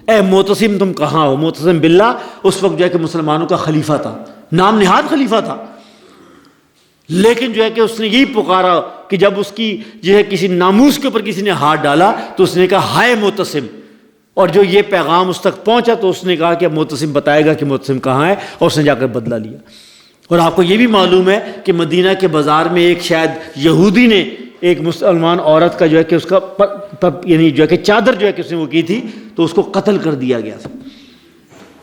اے موتسم تم کہاں ہو؟ موتسم باللہ اس وقت جو ہے کہ مسلمانوں کا خلیفہ تھا، نام نہاد خلیفہ تھا. لیکن جو ہے کہ اس نے یہی پکارا کہ جب اس کی جو ہے کسی ناموس کے اوپر کسی نے ہاتھ ڈالا تو اس نے کہا ہائے موتسم. اور جو یہ پیغام اس تک پہنچا تو اس نے کہا کہ موتسم بتائے گا کہ موتسم کہاں ہے، اور اس نے جا کر بدلہ لیا. اور آپ کو یہ بھی معلوم ہے کہ مدینہ کے بازار میں ایک شاید یہودی نے ایک مسلمان عورت کا جو ہے کہ اس کا یعنی جو ہے کہ چادر جو ہے کہ اس نے وہ کی تھی تو اس کو قتل کر دیا گیا تھا.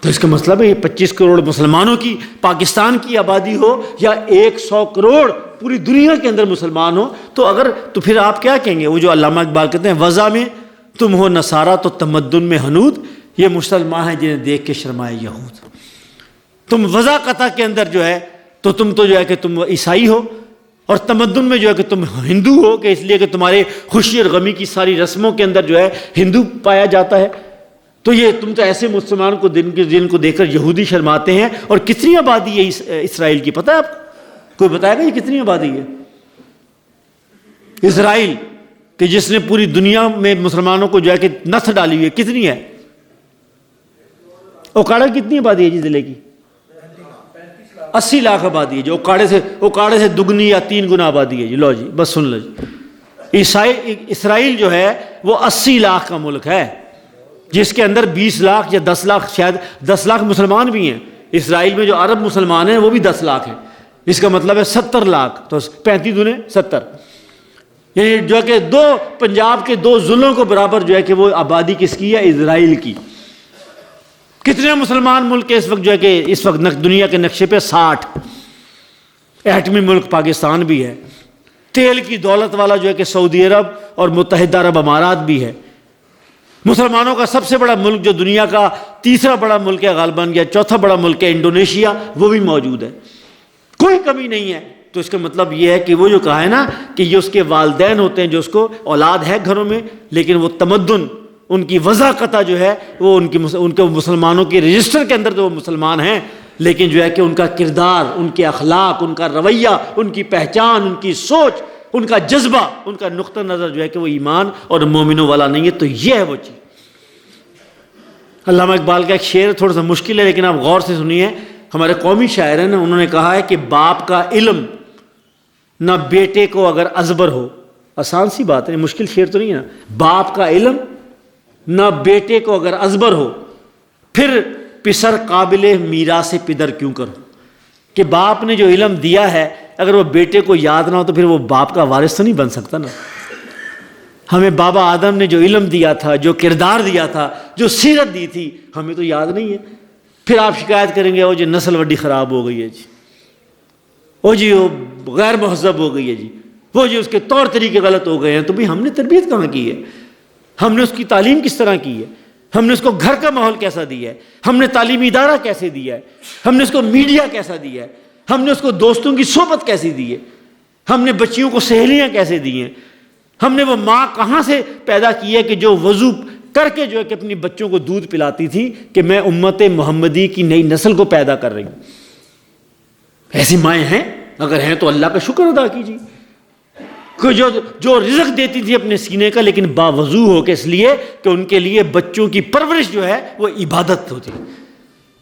تو اس کا مطلب ہے یہ 25 کروڑ مسلمانوں کی پاکستان کی آبادی ہو یا 100 کروڑ پوری دنیا کے اندر مسلمان ہو، تو پھر آپ کیا کہیں گے؟ وہ جو علامہ اقبال کہتے ہیں وضع میں تم ہو نصارہ تو تمدن میں حنود، یہ مسلمان ہیں جنہیں دیکھ کے شرمائے یہود. تم وضع قطع کے اندر جو ہے تو تم تو جو ہے کہ تم عیسائی ہو، اور تمدن میں جو ہے کہ تم ہندو ہو، کہ اس لیے کہ تمہارے خوشی اور غمی کی ساری رسموں کے اندر جو ہے ہندو پایا جاتا ہے. تو یہ تم تو ایسے مسلمان کو جن کو دیکھ کر یہودی شرماتے ہیں. اور کتنی آبادی ہے اسرائیل کی پتہ ہے آپ کو؟ کوئی بتائے گا یہ کتنی آبادی ہے اسرائیل کہ جس نے پوری دنیا میں مسلمانوں کو جو ہے کہ نسل ڈالی ہوئی ہے؟ کتنی ہے؟ اوکاڑا کتنی آبادی ہے جی ضلع کی؟ 80 لاکھ آبادی ہے. جو اوکاڑے سے دگنی یا 3 گنا آبادی ہے جی. لو جی بس سن لو جی. اسرائیل جو ہے وہ 80 لاکھ کا ملک ہے جس کے اندر 20 لاکھ یا 10 لاکھ شاید 10 لاکھ مسلمان بھی ہیں. اسرائیل میں جو عرب مسلمان ہیں وہ بھی 10 لاکھ ہیں. اس کا مطلب ہے 70 لاکھ. تو 35 دونے 70، یعنی جو ہے کہ پنجاب کے 2 ضلعوں کو برابر جو ہے کہ وہ آبادی کس کی ہے؟ اسرائیل کی. کتنے مسلمان ملک اس وقت جو ہے کہ اس وقت دنیا کے نقشے پہ 60. ایٹمی ملک پاکستان بھی ہے. تیل کی دولت والا جو ہے کہ سعودی عرب اور متحدہ عرب امارات بھی ہے. مسلمانوں کا سب سے بڑا ملک جو دنیا کا 3را بڑا ملک ہے غالباً یا 4تھا بڑا ملک ہے انڈونیشیا، وہ بھی موجود ہے. کوئی کمی نہیں ہے. تو اس کا مطلب یہ ہے کہ وہ جو کہا ہے نا کہ یہ اس کے والدین ہوتے ہیں جو اس کو اولاد ہے گھروں میں، لیکن وہ تمدن ان کی وضع قطع جو ہے وہ ان کے مسلمانوں کے رجسٹر کے اندر تو وہ مسلمان ہیں، لیکن جو ہے کہ ان کا کردار، ان کے اخلاق، ان کا رویہ، ان کی پہچان، ان کی سوچ، ان کا جذبہ، ان کا نقطہ نظر جو ہے کہ وہ ایمان اور مومنوں والا نہیں ہے. تو یہ ہے وہ چیز. علامہ اقبال کا ایک شعر تھوڑا سا مشکل ہے لیکن آپ غور سے سنیے. ہمارے قومی شاعر ہیں نا، انہوں نے کہا ہے کہ باپ کا علم نہ بیٹے کو اگر ازبر ہو. آسان سی بات ہے، مشکل شعر تو نہیں ہے نا. باپ کا علم نہ بیٹے کو اگر ازبر ہو، پھر پسر قابل میراث پدر کیوں کرو. کہ باپ نے جو علم دیا ہے اگر وہ بیٹے کو یاد نہ ہو تو پھر وہ باپ کا وارث تو نہیں بن سکتا نا. ہمیں بابا آدم نے جو علم دیا تھا، جو کردار دیا تھا، جو سیرت دی تھی، ہمیں تو یاد نہیں ہے. پھر آپ شکایت کریں گے وہ جو نسل وڈی خراب ہو گئی ہے جی، وہ جی وہ غیر مہذب ہو گئی ہے جی، وہ جی اس کے طور طریقے غلط ہو گئے ہیں. تو بھئی ہم نے تربیت کہاں کی ہے؟ ہم نے اس کی تعلیم کس طرح کی ہے؟ ہم نے اس کو گھر کا ماحول کیسا دیا ہے؟ ہم نے تعلیمی ادارہ کیسے دیا ہے؟ ہم نے اس کو میڈیا کیسا دیا ہے؟ ہم نے اس کو دوستوں کی صحبت کیسی دی ہے؟ ہم نے بچیوں کو سہیلیاں کیسے دی ہیں؟ ہم نے وہ ماں کہاں سے پیدا کی ہے کہ جو وضو کر کے جو ہے کہ اپنی بچوں کو دودھ پلاتی تھی کہ میں امت محمدی کی نئی نسل کو پیدا کر رہی ہوں؟ ایسی مائیں ہیں؟ اگر ہیں تو اللہ کا شکر ادا کیجیے کہ جو رزق دیتی تھی اپنے سینے کا، لیکن باوضو ہو کے، اس لیے کہ ان کے لیے بچوں کی پرورش جو ہے وہ عبادت ہوتی.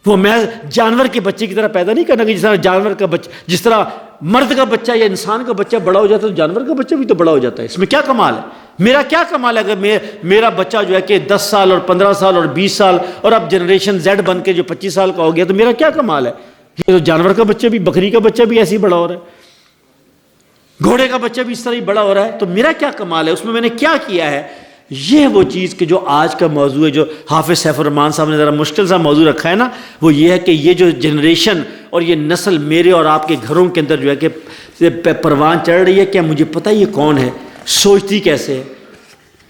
وہ محض جانور کے بچے کی طرح پیدا نہیں کرنا کہ جس طرح جانور کا بچہ، جس طرح مرد کا بچہ یا انسان کا بچہ بڑا ہو جاتا ہے تو جانور کا بچہ بھی تو بڑا ہو جاتا ہے. اس میں کیا کمال ہے؟ میرا کیا کمال ہے اگر میرا بچہ جو ہے کہ 10 سال اور 15 سال اور 20 سال اور اب جنریشن زیڈ بن کے جو 25 سال کا ہو گیا، تو میرا کیا کمال ہے؟ یہ تو جانور کا بچہ بھی، بکری کا بچہ بھی ایسے ہی بڑا ہو رہا ہے، گھوڑے کا بچہ بھی اس طرح ہی بڑا ہو رہا ہے. تو میرا کیا کمال ہے؟ اس میں نے کیا کیا ہے؟ یہ وہ چیز کہ جو آج کا موضوع ہے، جو حافظ سیف الرحمان صاحب نے ذرا مشکل سا موضوع رکھا ہے نا، وہ یہ ہے کہ یہ جو جنریشن اور یہ نسل میرے اور آپ کے گھروں کے اندر جو ہے کہ پروان چڑھ رہی ہے، کیا مجھے پتہ یہ کون ہے، سوچتی کیسے ہے،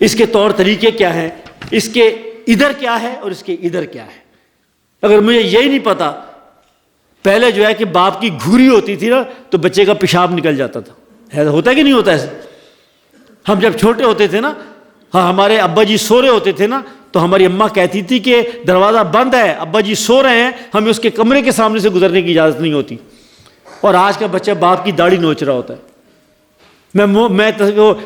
اس کے طور طریقے کیا ہیں، اس کے ادھر کیا ہے اور اس کے ادھر کیا ہے. اگر مجھے یہی نہیں پتا، پہلے جو ہے کہ باپ کی گھوری ہوتی تھی نا تو بچے کا پیشاب نکل جاتا تھا. ہوتا ہے کہ نہیں ہوتا ایسے؟ ہم جب چھوٹے ہوتے تھے نا، ہمارے ابا جی سو رہے ہوتے تھے نا، تو ہماری اماں کہتی تھی کہ دروازہ بند ہے، ابا جی سو رہے ہیں، ہمیں اس کے کمرے کے سامنے سے گزرنے کی اجازت نہیں ہوتی. اور آج کا بچہ باپ کی داڑھی نوچ رہا ہوتا ہے. میں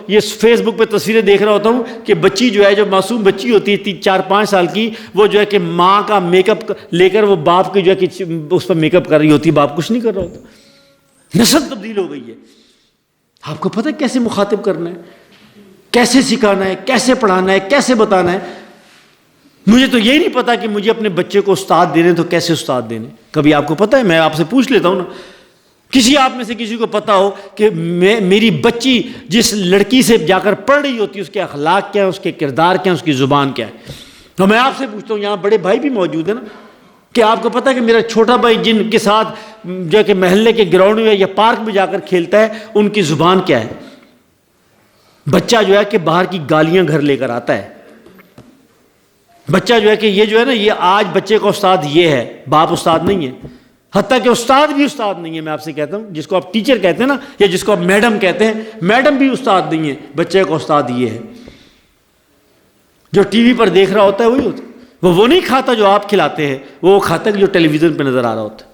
یہ فیس بک پہ تصویریں دیکھ رہا ہوتا ہوں کہ بچی جو ہے، جو معصوم بچی ہوتی ہے 4-5 سال کی، وہ جو ہے کہ ماں کا میک اپ لے کر وہ باپ کی جو ہے کہ اس پر میک اپ کر رہی ہوتی ہے، باپ کچھ نہیں کر رہا ہوتا. نسل تبدیل ہو گئی ہے. آپ کو پتہ ہے کیسے مخاطب کرنا ہے، کیسے سکھانا ہے، کیسے پڑھانا ہے، کیسے بتانا ہے. مجھے تو یہی نہیں پتا کہ مجھے اپنے بچے کو استاد دینے تو کیسے استاد دینے. کبھی آپ کو پتہ ہے؟ میں آپ سے پوچھ لیتا ہوں نا، کسی آپ میں سے کسی کو پتا ہو کہ میری بچی جس لڑکی سے جا کر پڑھ رہی ہوتی ہے، اس کے اخلاق کیا ہے، اس کے کردار کیا ہے، اس کی زبان کیا ہے؟ تو میں آپ سے پوچھتا ہوں، یہاں بڑے بھائی بھی موجود ہیں نا، کہ آپ کو پتہ ہے کہ میرا چھوٹا بھائی جن کے ساتھ جو ہے کہ محلے کے گراؤنڈ میں یا پارک میں جا کر کھیلتا ہے، ان کی زبان کیا ہے؟ بچہ جو ہے کہ باہر کی گالیاں گھر لے کر آتا ہے. بچہ جو ہے کہ یہ جو ہے نا، یہ آج بچے کا استاد یہ ہے، باپ استاد نہیں ہے. حتیٰ کہ استاد بھی استاد نہیں ہے. میں آپ سے کہتا ہوں، جس کو آپ ٹیچر کہتے ہیں نا، یا جس کو آپ میڈم کہتے ہیں، میڈم بھی استاد نہیں ہے. بچے کا استاد یہ ہے. جو ٹی وی پر دیکھ رہا ہوتا ہے وہی ہوتا ہے. وہ نہیں کھاتا جو آپ کھلاتے ہیں، وہ کھاتا ہے جو ٹیلی ویژن پہ نظر آ رہا ہوتا ہے.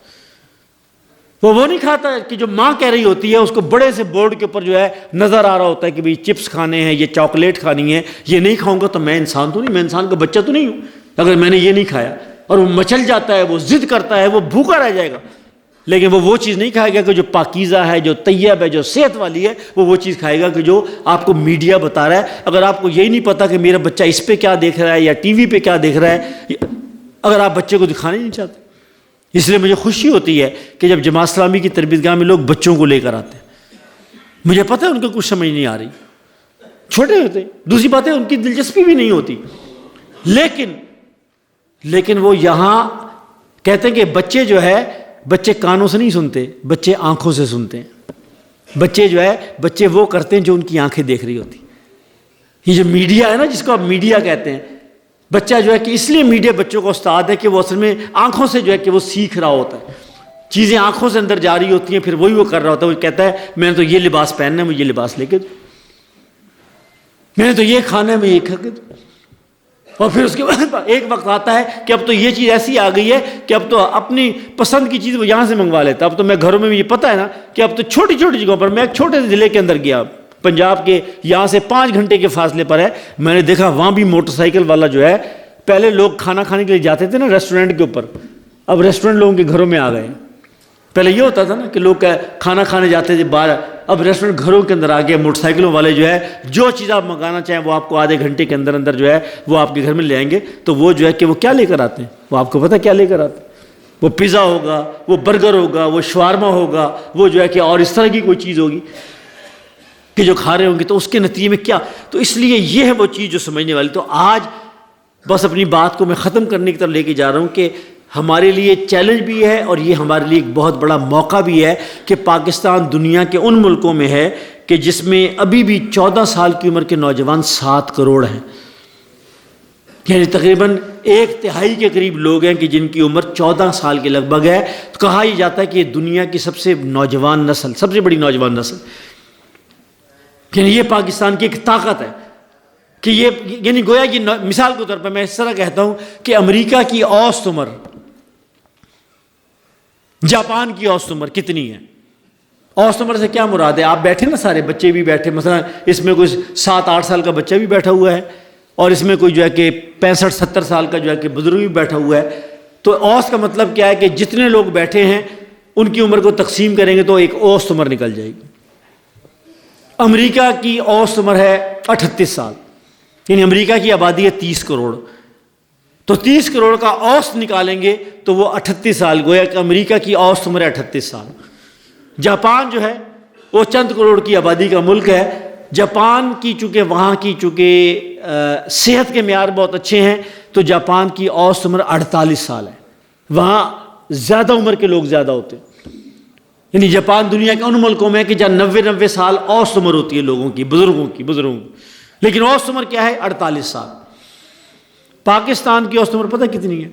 وہ نہیں کھاتا کہ جو ماں کہہ رہی ہوتی ہے، اس کو بڑے سے بورڈ کے اوپر جو ہے نظر آ رہا ہوتا ہے کہ بھئی چپس کھانے ہیں، یہ چاکلیٹ کھانی ہے، یہ نہیں کھاؤں گا تو میں انسان تو نہیں، میں انسان کا بچہ تو نہیں ہوں اگر میں نے یہ نہیں کھایا. اور وہ مچل جاتا ہے، وہ ضد کرتا ہے، وہ بھوکا رہ جائے گا. لیکن وہ چیز نہیں کھائے گا کہ جو پاکیزہ ہے، جو طیب ہے، جو صحت والی ہے. وہ چیز کھائے گا کہ جو آپ کو میڈیا بتا رہا ہے. اگر آپ کو یہی نہیں پتا کہ میرا بچہ اس پہ کیا دیکھ رہا ہے یا ٹی وی پہ کیا دیکھ رہا ہے، اگر آپ بچے کو دکھانے نہیں چاہتے. اس لیے مجھے خوشی ہوتی ہے کہ جب جماعت اسلامی کی تربیت گاہ میں لوگ بچوں کو لے کر آتے ہیں. مجھے پتہ ہے ان کو کچھ سمجھ نہیں آ رہی، چھوٹے ہوتے. دوسری بات ہے ان کی دلچسپی بھی نہیں ہوتی. لیکن وہ یہاں کہتے ہیں کہ بچے جو ہے، بچے کانوں سے نہیں سنتے، بچے آنکھوں سے سنتے ہیں. بچے وہ کرتے ہیں جو ان کی آنکھیں دیکھ رہی ہوتی. یہ جو میڈیا ہے نا، جس کو آپ میڈیا کہتے ہیں، بچہ جو ہے کہ اس لیے میڈیا بچوں کا استاد ہے کہ وہ اصل میں آنکھوں سے جو ہے کہ وہ سیکھ رہا ہوتا ہے. چیزیں آنکھوں سے اندر جا رہی ہوتی ہیں، پھر وہی وہ کر رہا ہوتا ہے. وہ کہتا ہے میں نے تو یہ لباس پہننا ہے، مجھے یہ لباس لے کے دو. میں نے تو یہ کھانا ہے، میں یہ کھا کے دو. اور پھر اس کے بعد ایک وقت آتا ہے کہ اب تو یہ چیز ایسی آ گئی ہے کہ اب تو اپنی پسند کی چیز وہ یہاں سے منگوا لیتا. اب تو میں گھروں میں بھی یہ پتہ ہے نا کہ اب تو چھوٹی چھوٹی جگہوں پر، میں ایک چھوٹے سے ضلع کے اندر گیا، پنجاب کے، یہاں سے 5 گھنٹے کے فاصلے پر ہے. میں نے دیکھا وہاں بھی موٹر سائیکل والا جو ہے، پہلے لوگ کھانا کھانے کے لیے جاتے تھے نا ریسٹورنٹ کے اوپر، اب ریسٹورنٹ لوگوں کے گھروں میں آ گئے. پہلے یہ ہوتا تھا نا کہ لوگ کھانا کھانے جاتے تھے باہر، اب ریسٹورنٹ گھروں کے اندر آ گیا. موٹر سائیکلوں والے جو ہے جو چیز آپ منگانا چاہیں وہ آپ کو آدھے گھنٹے کے اندر اندر جو ہے وہ آپ کے گھر میں لے آئیں گے. تو وہ جو ہے کہ وہ کیا لے کر آتے ہیں، وہ آپ کو پتہ کیا لے کر آتے ہیں؟ وہ پیزا ہوگا، وہ برگر ہوگا، وہ شوارما ہوگا، وہ جو ہے کہ اور اس طرح کی کوئی چیز ہوگی. کہ جو کھا رہے ہوں گے تو اس کے نتیجے میں کیا. تو اس لیے یہ ہے وہ چیز جو سمجھنے والی. تو آج بس اپنی بات کو میں ختم کرنے کی طرف لے کے جا رہا ہوں کہ ہمارے لیے چیلنج بھی ہے اور یہ ہمارے لیے ایک بہت بڑا موقع بھی ہے کہ پاکستان دنیا کے ان ملکوں میں ہے کہ جس میں ابھی بھی 14 سال کی عمر کے نوجوان 7 کروڑ ہیں. یعنی تقریباً 1/3 کے قریب لوگ ہیں کہ جن کی عمر 14 سال کے لگ بھگ ہے. تو کہا یہ جاتا ہے کہ یہ دنیا کی سب سے نوجوان نسل، سب سے بڑی نوجوان نسل. یعنی یہ پاکستان کی ایک طاقت ہے کہ یہ یعنی گویا کہ مثال کے طور پر میں اس طرح کہتا ہوں کہ امریکہ کی اوسط عمر، جاپان کی اوسط عمر کتنی ہے؟ اوسط عمر سے کیا مراد ہے؟ آپ بیٹھے نا، سارے بچے بھی بیٹھے، مثلا اس میں کوئی 7-8 سال کا بچہ بھی بیٹھا ہوا ہے اور اس میں کوئی جو ہے کہ 65-70 سال کا جو ہے کہ بزرگ بھی بیٹھا ہوا ہے. تو اوسط کا مطلب کیا ہے کہ جتنے لوگ بیٹھے ہیں ان کی عمر کو تقسیم کریں گے تو ایک اوسط عمر نکل جائے گی. امریکہ کی اوسط عمر ہے 38 سال، یعنی امریکہ کی آبادی ہے 30 کروڑ. تو 30 کروڑ کا اوسط نکالیں گے تو وہ 38 سال، گویا کہ امریکہ کی اوسط عمر ہے 38 سال. جاپان جو ہے وہ چند کروڑ کی آبادی کا ملک ہے. جاپان کی چونکہ وہاں کی صحت کے معیار بہت اچھے ہیں تو جاپان کی اوسط عمر 48 سال ہے. وہاں زیادہ عمر کے لوگ زیادہ ہوتے ہیں. یعنی جاپان دنیا کے ان ملکوں میں کہ جہاں 90 سال اوسط عمر ہوتی ہے لوگوں کی، بزرگوں کی، لیکن اوسط عمر کیا ہے؟ 48 سال. پاکستان کی اوسط عمر پتہ کتنی ہے؟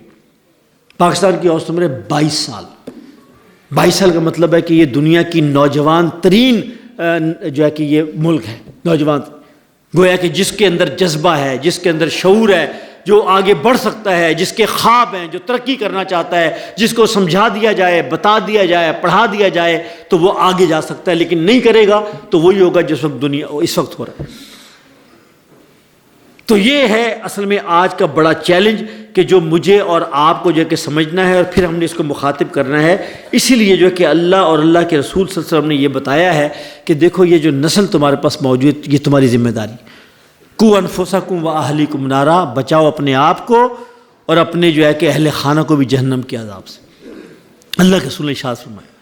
پاکستان کی اوسط عمر ہے 22 سال. 22 سال کا مطلب ہے کہ یہ دنیا کی نوجوان ترین جو ہے کہ یہ ملک ہے. نوجوان گویا کہ جس کے اندر جذبہ ہے، جس کے اندر شعور ہے، جو آگے بڑھ سکتا ہے، جس کے خواب ہیں، جو ترقی کرنا چاہتا ہے، جس کو سمجھا دیا جائے، بتا دیا جائے، پڑھا دیا جائے تو وہ آگے جا سکتا ہے. لیکن نہیں کرے گا تو وہی ہوگا جس وقت دنیا اس وقت ہو رہا ہے. تو یہ ہے اصل میں آج کا بڑا چیلنج کہ جو مجھے اور آپ کو جو ہے کہ سمجھنا ہے اور پھر ہم نے اس کو مخاطب کرنا ہے. اسی لیے جو ہے کہ اللہ اور اللہ کے رسول صلی اللہ علیہ وسلم نے یہ بتایا ہے کہ دیکھو یہ جو نسل تمہارے پاس موجود، یہ تمہاری ذمہ داری. قوا انفسکم واہلیکم نارا، بچاؤ اپنے آپ کو اور اپنے جو ہے کہ اہل خانہ کو بھی جہنم کے عذاب سے. اللہ کے رسول نے ارشاد فرمایا.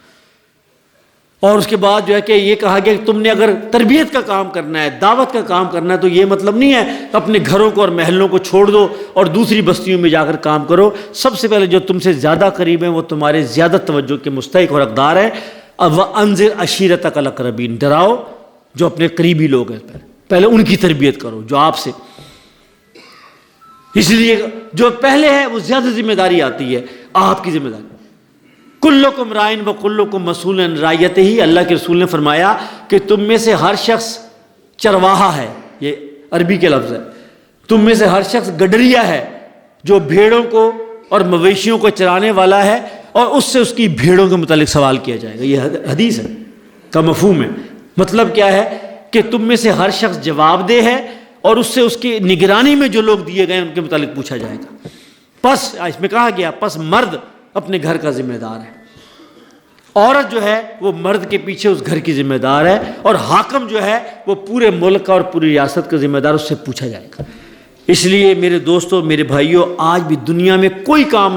اور اس کے بعد جو ہے کہ یہ کہا گیا کہ تم نے اگر تربیت کا کام کرنا ہے، دعوت کا کام کرنا ہے تو یہ مطلب نہیں ہے کہ اپنے گھروں کو اور محلوں کو چھوڑ دو اور دوسری بستیوں میں جا کر کام کرو. سب سے پہلے جو تم سے زیادہ قریب ہیں وہ تمہارے زیادہ توجہ کے مستحق اور حقدار ہیں. وَأَنذِرْ عَشِيرَتَكَ الْأَقْرَبِينَ، ڈراؤ جو اپنے قریبی لوگ ہیں، پہلے ان کی تربیت کرو جو آپ سے. اس لیے جو پہلے ہے وہ زیادہ ذمہ داری آتی ہے، آپ کی ذمہ داری. کلکم رائن و کلکم مسئول عن رعیتہ، اللہ کے رسول نے فرمایا کہ تم میں سے ہر شخص چرواہا ہے، یہ عربی کے لفظ ہے. تم میں سے ہر شخص گڈریا ہے جو بھیڑوں کو اور مویشیوں کو چرانے والا ہے اور اس سے اس کی بھیڑوں کے متعلق سوال کیا جائے گا. یہ حدیث ہے کا مفہوم ہے. مطلب کیا ہے کہ تم میں سے ہر شخص جواب دہ ہے اور اس سے اس کی نگرانی میں جو لوگ دیے گئے ان کے متعلق پوچھا جائے گا. پس اس میں کہا گیا پس مرد اپنے گھر کا ذمہ دار ہے، عورت جو ہے وہ مرد کے پیچھے اس گھر کی ذمہ دار ہے، اور حاکم جو ہے وہ پورے ملک کا اور پوری ریاست کا ذمہ دار، اس سے پوچھا جائے گا. اس لیے میرے دوستو، میرے بھائیوں، آج بھی دنیا میں کوئی کام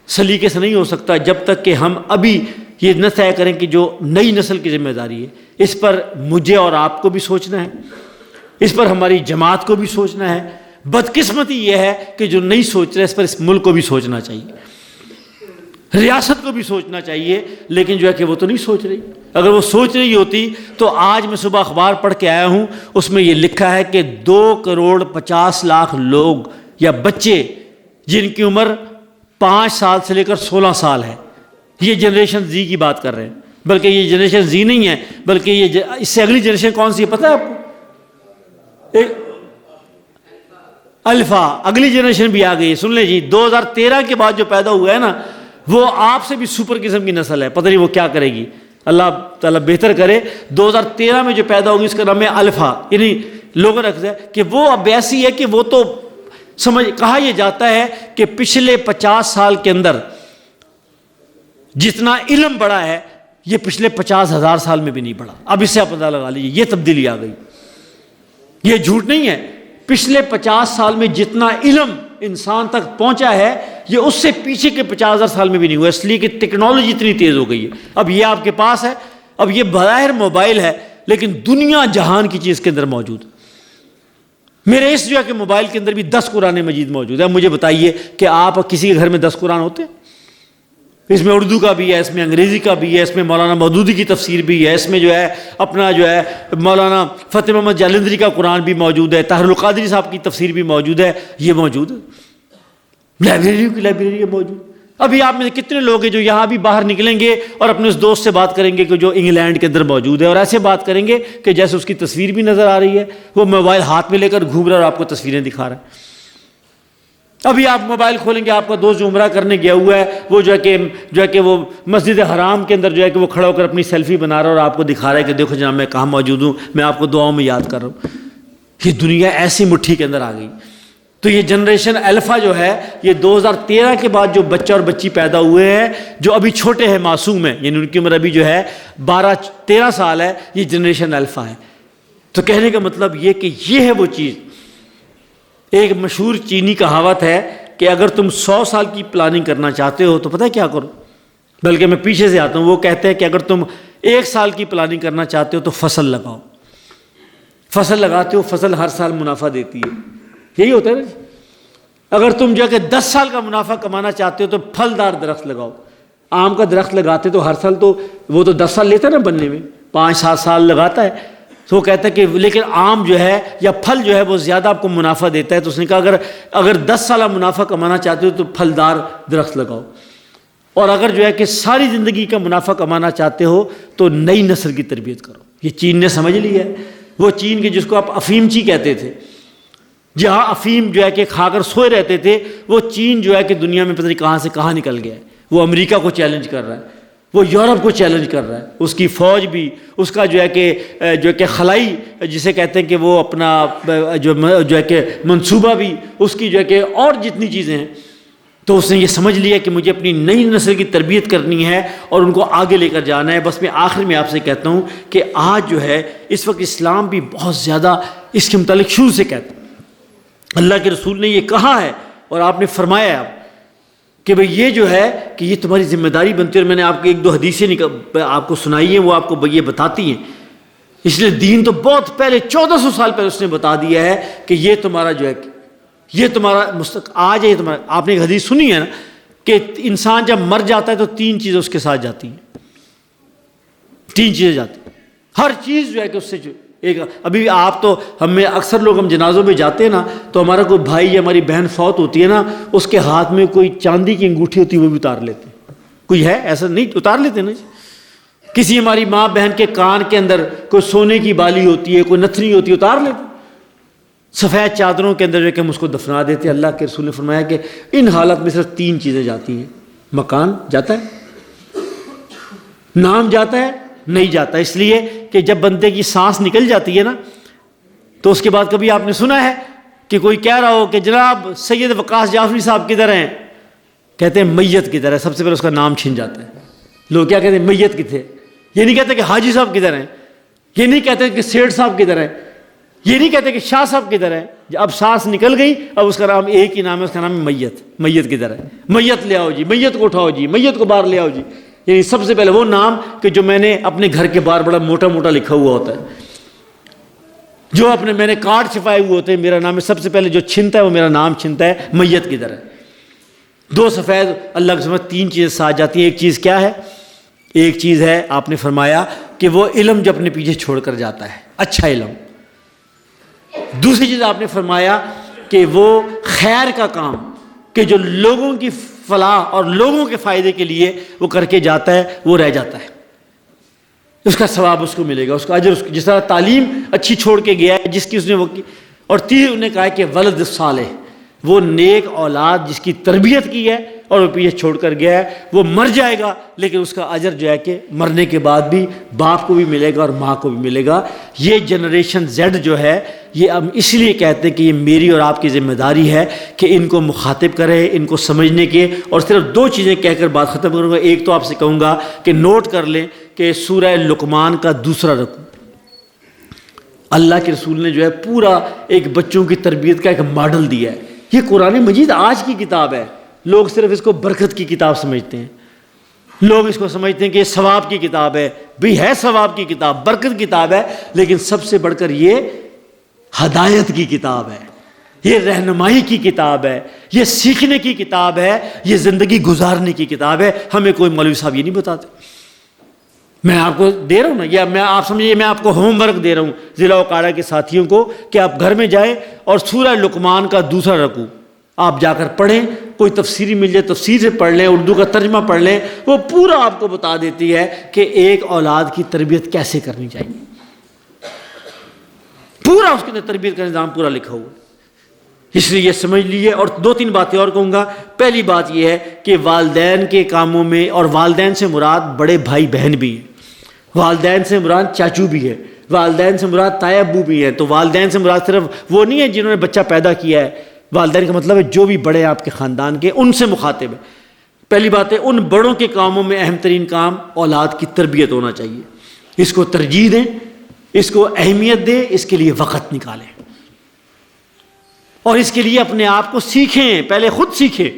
سلیقے سے نہیں ہو سکتا جب تک کہ ہم ابھی یہ نہ طے کریں کہ جو نئی نسل کی ذمہ داری ہے اس پر مجھے اور آپ کو بھی سوچنا ہے، اس پر ہماری جماعت کو بھی سوچنا ہے. بدقسمتی یہ ہے کہ جو نہیں سوچ رہے اس پر اس ملک کو بھی سوچنا چاہیے، ریاست کو بھی سوچنا چاہیے، لیکن جو ہے کہ وہ تو نہیں سوچ رہی. اگر وہ سوچ رہی ہوتی تو آج میں صبح اخبار پڑھ کے آیا ہوں، اس میں یہ لکھا ہے کہ 2,50,00,000 لوگ یا بچے جن کی عمر 5 سال سے لے کر 16 سال ہے، یہ جنریشن زی کی بات کر رہے ہیں. بلکہ یہ جنریشن زی نہیں ہے، بلکہ یہ اس سے اگلی جنریشن کون سی ہے پتہ ہے آپ کو؟ الفا، اگلی جنریشن بھی آ گئی ہے. سن لیں جی، 2013 کے بعد جو پیدا ہوا ہے نا وہ آپ سے بھی سپر قسم کی نسل ہے. پتہ نہیں وہ کیا کرے گی، اللہ تعالیٰ بہتر کرے. 2013 میں جو پیدا ہوگی اس کا نام ہے الفا، یعنی لوگوں نے رکھا ہے کہ وہ اب ایسی ہے کہ وہ تو کہا یہ جاتا ہے کہ پچھلے 50 سال کے اندر جتنا علم بڑھا ہے یہ پچھلے 50,000 سال میں بھی نہیں بڑھا. اب اس سے آپ پتہ لگا لیجیے یہ تبدیلی آ گئی. یہ جھوٹ نہیں ہے. پچھلے 50 سال میں جتنا علم انسان تک پہنچا ہے یہ اس سے پیچھے کے 50,000 سال میں بھی نہیں ہوا، اس لیے کہ ٹیکنالوجی اتنی تیز ہو گئی ہے. اب یہ آپ کے پاس ہے، اب یہ بظاہر موبائل ہے لیکن دنیا جہان کی چیز کے اندر موجود ہے. میرے اس جو ہے کہ موبائل کے اندر بھی 10 قرآن مجید موجود ہے. مجھے بتائیے کہ آپ کسی کے گھر میں 10 قرآن ہوتے ہیں؟ اس میں اردو کا بھی ہے، اس میں انگریزی کا بھی ہے، اس میں مولانا مودودی کی تفسیر بھی ہے، اس میں جو ہے اپنا جو ہے مولانا فتح محمد جالندری کا قرآن بھی موجود ہے، طاہر القادری صاحب کی تفسیر بھی موجود ہے. یہ موجود ہے، لائبریری موجود. ابھی آپ میں کتنے لوگ ہیں جو یہاں بھی باہر نکلیں گے اور اپنے اس دوست سے بات کریں گے کہ جو انگلینڈ کے اندر موجود ہے، اور ایسے بات کریں گے کہ جیسے اس کی تصویر بھی نظر آ رہی ہے، وہ موبائل ہاتھ میں لے کر گھوم رہا ہے اور آپ کو تصویریں دکھا رہا ہے. ابھی آپ موبائل کھولیں گے، آپ کا دوست جو عمرہ کرنے گیا ہوا ہے وہ جو ہے کہ وہ مسجد حرام کے اندر جو ہے کہ وہ کھڑا ہو کر اپنی سیلفی بنا رہا ہے اور آپ کو دکھا رہا ہے کہ دیکھو جناب میں کہاں موجود ہوں، میں آپ کو دعاؤں میں یاد کر رہا ہوں. یہ دنیا ایسی مٹھی کے اندر آ گئی. تو یہ جنریشن الفا جو ہے، یہ 2013 کے بعد جو بچہ اور بچی پیدا ہوئے ہیں جو ابھی چھوٹے ہیں، معصوم ہیں، یعنی ان کی عمر ابھی جو ہے 12-13 سال ہے، یہ جنریشن الفا ہے. تو کہنے کا مطلب یہ کہ یہ ہے وہ چیز. ایک مشہور چینی کہاوت ہے کہ اگر تم 100 سال کی پلاننگ کرنا چاہتے ہو تو پتہ ہے کیا کرو، بلکہ میں پیچھے سے آتا ہوں. وہ کہتے ہیں کہ اگر تم 1 سال کی پلاننگ کرنا چاہتے ہو تو فصل لگاؤ. فصل لگاتے ہو، فصل ہر سال منافع دیتی ہے. یہی ہوتا ہے نا. اگر تم جو ہے کہ 10 سال کا منافع کمانا چاہتے ہو تو پھلدار درخت لگاؤ. آم کا درخت لگاتے تو ہر سال تو وہ تو 10 سال لیتا ہے نا بننے میں، 5-7 سال لگاتا ہے. تو وہ کہتا ہے کہ لیکن آم جو ہے یا پھل جو ہے وہ زیادہ آپ کو منافع دیتا ہے. تو اس نے کہا اگر 10 سالہ منافع کمانا چاہتے ہو تو پھلدار درخت لگاؤ، اور اگر جو ہے کہ ساری زندگی کا منافع کمانا چاہتے ہو تو نئی نسل کی تربیت کرو. یہ چین نے سمجھ لی ہے. وہ چین کے جس کو آپ افیمچی کہتے تھے، جہاں افیم جو ہے کہ کھا کر سوئے رہتے تھے، وہ چین جو ہے کہ دنیا میں پتہ نہیں کہاں سے کہاں نکل گیا ہے. وہ امریکہ کو چیلنج کر رہا ہے، وہ یورپ کو چیلنج کر رہا ہے. اس کی فوج بھی، اس کا جو ہے کہ خلائی جسے کہتے ہیں کہ وہ اپنا جو ہے کہ منصوبہ بھی، اس کی جو ہے کہ اور جتنی چیزیں ہیں. تو اس نے یہ سمجھ لیا کہ مجھے اپنی نئی نسل کی تربیت کرنی ہے اور ان کو آگے لے کر جانا ہے. بس میں آخر میں آپ سے کہتا ہوں کہ آج جو ہے اس وقت اسلام بھی بہت زیادہ اس کے متعلق شروع سے کہتا ہے. اللہ کے رسول نے یہ کہا ہے اور آپ نے فرمایا ہے کہ بھئی یہ جو ہے کہ یہ تمہاری ذمہ داری بنتی ہے. اور میں نے آپ کو 1-2 حدیثیں آپ کو سنائی ہیں، وہ آپ کو یہ بتاتی ہیں. اس لیے دین تو بہت پہلے 1400 سال پہلے اس نے بتا دیا ہے کہ یہ تمہارا جو ہے یہ تمہارا آج ہے. یہ تمہارا، آپ نے ایک حدیث سنی ہے نا کہ انسان جب مر جاتا ہے تو 3 چیزیں اس کے ساتھ جاتی ہیں. 3 چیزیں جاتی ہیں. ہر چیز جو ہے کہ اس سے ایک، ابھی آپ تو ہم اکثر لوگ ہم جنازوں میں جاتے ہیں نا تو ہمارا کوئی بھائی یا ہماری بہن فوت ہوتی ہے نا، اس کے ہاتھ میں کوئی چاندی کی انگوٹھی ہوتی ہے وہ بھی اتار لیتے ہیں. کوئی ہے ایسا نہیں اتار لیتے نا. کسی ہماری ماں بہن کے کان کے اندر کوئی سونے کی بالی ہوتی ہے، کوئی نتھنی ہوتی ہے، اتار لیتے. سفید چادروں کے اندر جو کہ ہم اس کو دفنا دیتے. اللہ کے رسول نے فرمایا کہ ان حالت میں صرف 3 چیزیں جاتی ہیں. مکان جاتا ہے، نام جاتا ہے، نہیں جاتا. اس لیے کہ جب بندے کی سانس نکل جاتی ہے نا تو اس کے بعد کبھی آپ نے سنا ہے کہ کوئی کہہ رہا ہو کہ جناب سید وقاص جعفری صاحب کدھر ہیں؟ کہتے ہیں میت کدھر ہے. سب سے پہلے اس کا نام چھن جاتا ہے. لوگ کیا کہتے ہیں؟ میت کدھر. یہ نہیں کہتے کہ حاجی صاحب کدھر ہیں، یہ نہیں کہتے کہ سیٹھ صاحب کدھر ہیں، یہ نہیں کہتے کہ شاہ صاحب کدھر ہے. اب سانس نکل گئی، اب اس کا نام ایک ہی نام ہے، اس کا نام ہے میت. میت کدھر ہے؟ میت لے آؤ جی، میت کو اٹھاؤ جی، میت کو باہر لے آؤ جی. یعنی سب سے پہلے وہ نام کہ جو میں نے اپنے گھر کے باہر بڑا موٹا موٹا لکھا ہوا ہوتا ہے، جو میں نے کارڈ چھپائے ہوئے ہوتے ہیں، میرا نام ہے. سب سے پہلے جو چھنتا ہے وہ میرا نام چھنتا ہے، میت کدھر ہے. 2 سفید اللہ کے سمجھ 3 چیزیں ساتھ جاتی ہیں. ایک چیز کیا ہے؟ ایک چیز ہے آپ نے فرمایا کہ وہ علم جو اپنے پیچھے چھوڑ کر جاتا ہے، اچھا علم. دوسری چیز آپ نے فرمایا کہ وہ خیر کا کام، کہ جو لوگوں کی فلاح اور لوگوں کے فائدے کے لیے وہ کر کے جاتا ہے، وہ رہ جاتا ہے، اس کا ثواب اس کو ملے گا، اس کا اجر. جس طرح تعلیم اچھی چھوڑ کے گیا ہے جس کی اس نے وہ کی. اور تیسری انہوں نے کہا کہ ولد صالح، وہ نیک اولاد جس کی تربیت کی ہے اور وہ پیچھے چھوڑ کر گیا ہے، وہ مر جائے گا لیکن اس کا اجر جو ہے کہ مرنے کے بعد بھی باپ کو بھی ملے گا اور ماں کو بھی ملے گا. یہ جنریشن زیڈ جو ہے یہ ہم اس لیے کہتے ہیں کہ یہ میری اور آپ کی ذمہ داری ہے کہ ان کو مخاطب کریں، ان کو سمجھنے کے. اور صرف 2 چیزیں کہہ کر بات ختم کروں گا. ایک تو آپ سے کہوں گا کہ نوٹ کر لیں کہ سورہ لقمان کا 2 رکوع اللہ کے رسول نے جو ہے پورا ایک بچوں کی تربیت کا ایک ماڈل دیا ہے. یہ قرآن مجید آج کی کتاب ہے، لوگ صرف اس کو برکت کی کتاب سمجھتے ہیں. لوگ اس کو سمجھتے ہیں کہ یہ ثواب کی کتاب ہے. بھی ہے ثواب کی کتاب, برکت کی کتاب ہے, لیکن سب سے بڑھ کر یہ ہدایت کی کتاب ہے, یہ رہنمائی کی کتاب ہے, یہ سیکھنے کی کتاب ہے, یہ زندگی گزارنے کی کتاب ہے. ہمیں کوئی مولوی صاحب یہ نہیں بتاتے. میں آپ کو دے رہا ہوں نا, یا میں آپ سمجھیے میں آپ کو ہوم ورک دے رہا ہوں ضلع اوقاڑہ کے ساتھیوں کو کہ آپ گھر میں جائیں اور سورہ لقمان کا دوسرا رکوع آپ جا کر پڑھیں. کوئی تفسیری مل جائے تفسیر سے پڑھ لیں, اردو کا ترجمہ پڑھ لیں, وہ پورا آپ کو بتا دیتی ہے کہ ایک اولاد کی تربیت کیسے کرنی چاہیے. پورا اس کے اندر تربیت کا نظام پورا لکھا ہوا ہے. اس لیے یہ سمجھ لیجیے. اور 2-3 باتیں اور کہوں گا. پہلی بات یہ ہے کہ والدین کے کاموں میں, اور والدین سے مراد بڑے بھائی بہن بھی ہیں, والدین سے مراد چاچو بھی ہے, والدین سے مراد تایا ابو بھی ہیں. تو والدین سے مراد صرف وہ نہیں ہے جنہوں نے بچہ پیدا کیا ہے, والدین کا مطلب ہے جو بھی بڑے آپ کے خاندان کے, ان سے مخاطب ہے. پہلی بات ہے ان بڑوں کے کاموں میں اہم ترین کام اولاد کی تربیت ہونا چاہیے. اس کو ترجیح دیں, اس کو اہمیت دیں, اس کے لیے وقت نکالیں, اور اس کے لیے اپنے آپ کو سیکھیں, پہلے خود سیکھیں.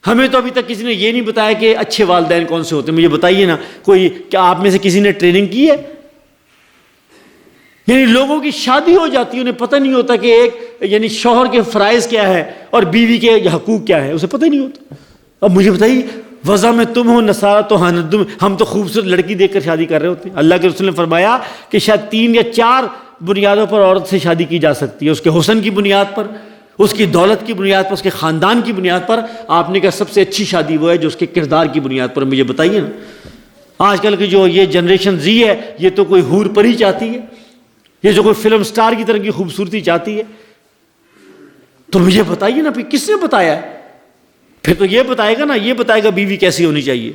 ہمیں تو ابھی تک کسی نے یہ نہیں بتایا کہ اچھے والدین کون سے ہوتے ہیں. مجھے بتائیے نا, کوئی کیا آپ میں سے کسی نے ٹریننگ کی ہے؟ یعنی لوگوں کی شادی ہو جاتی ہے, انہیں پتہ نہیں ہوتا کہ ایک یعنی شوہر کے فرائض کیا ہے اور بیوی کے حقوق کیا ہے, اسے پتہ ہی نہیں ہوتا. اب مجھے بتائیے, وضع میں تم ہو نصارہ تو ہندم, ہم تو خوبصورت لڑکی دیکھ کر شادی کر رہے ہوتے ہیں. اللہ کے رسول نے فرمایا کہ شاید 3 یا 4 بنیادوں پر عورت سے شادی کی جا سکتی ہے. اس کے حسن کی بنیاد پر, اس کی دولت کی بنیاد پر, اس کے خاندان کی بنیاد پر. آپ نے کہا سب سے اچھی شادی وہ ہے جو اس کے کردار کی بنیاد پر. مجھے بتائیے نا, آج کل کی جو یہ جنریشن زی ہے, یہ تو کوئی حور پری چاہتی ہے, یہ جو کوئی فلم سٹار کی طرح کی خوبصورتی چاہتی ہے. تو مجھے بتائیے نا پھر کس نے بتایا ہے؟ پھر تو یہ بتائے گا نا, یہ بتائے گا بیوی کیسی ہونی چاہیے,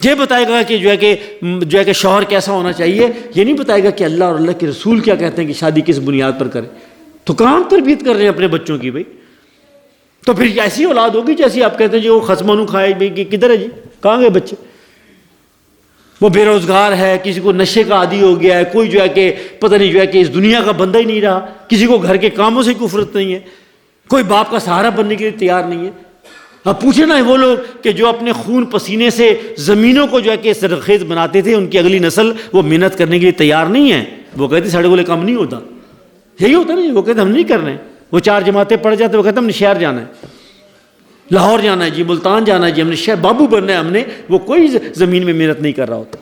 یہ بتائے گا کہ جو ہے کہ شوہر کیسا ہونا چاہیے. یہ نہیں بتائے گا کہ اللہ اور اللہ کے رسول کیا کہتے ہیں کہ شادی کس بنیاد پر کرے. تو کہاں تربیت کر رہے ہیں اپنے بچوں کی بھائی؟ تو پھر ایسی اولاد ہوگی جیسی آپ کہتے ہیں جی وہ خسمانو کھائے بھائی, کدھر ہے جی, کہاں گئے بچے؟ وہ بے روزگار ہے, کسی کو نشے کا عادی ہو گیا ہے, کوئی جو ہے کہ پتہ نہیں جو ہے کہ اس دنیا کا بندہ ہی نہیں رہا, کسی کو گھر کے کاموں سے کوئی فرصت نہیں ہے, کوئی باپ کا سہارا بننے کے لیے تیار نہیں ہے. اب پوچھے نا وہ لوگ کہ جو اپنے خون پسینے سے زمینوں کو جو ہے کہ سرخیز بناتے تھے, ان کی اگلی نسل وہ محنت کرنے کے لیے تیار نہیں ہے. وہ کہتے ساڑھے کو لے کام نہیں ہوتا, یہی ہوتا نہیں. وہ کہتے ہم نہیں کرنے. وہ 4 جماعتیں پڑھ جاتے, وہ کہتے ہم نے شہر جانا ہے, لاہور جانا ہے جی, ملتان جانا ہے جی, ہم نے شہر بابو بننا ہے ہم نے. وہ کوئی زمین میں محنت نہیں کر رہا ہوتا.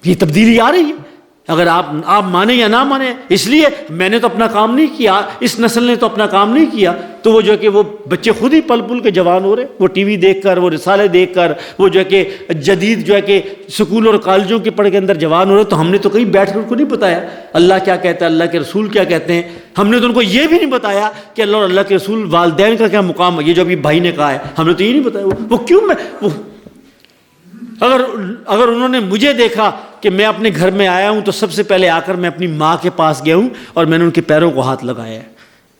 یہ تبدیلی آ رہی ہے, اگر آپ مانیں یا نہ مانیں. اس لیے میں نے تو اپنا کام نہیں کیا, اس نسل نے تو اپنا کام نہیں کیا. تو وہ جو ہے کہ وہ بچے خود ہی پل پل کے جوان ہو رہے, وہ ٹی وی دیکھ کر, وہ رسالے دیکھ کر, وہ جو ہے کہ جدید جو ہے کہ سکول اور کالجوں کے پڑھ کے اندر جوان ہو رہے. تو ہم نے تو کہیں بیٹھ کر ان کو نہیں بتایا اللہ کیا کہتا ہے, اللہ کے رسول کیا کہتے ہیں. ہم نے تو ان کو یہ بھی نہیں بتایا کہ اللہ اور اللہ کے رسول والدین کا کیا مقام ہے. یہ جو ابھی بھائی نے کہا ہے, ہم نے تو یہ نہیں بتایا. وہ کیوں اگر انہوں نے مجھے دیکھا کہ میں اپنے گھر میں آیا ہوں, تو سب سے پہلے آ کر میں اپنی ماں کے پاس گیا ہوں اور میں نے ان کے پیروں کو ہاتھ لگایا ہے.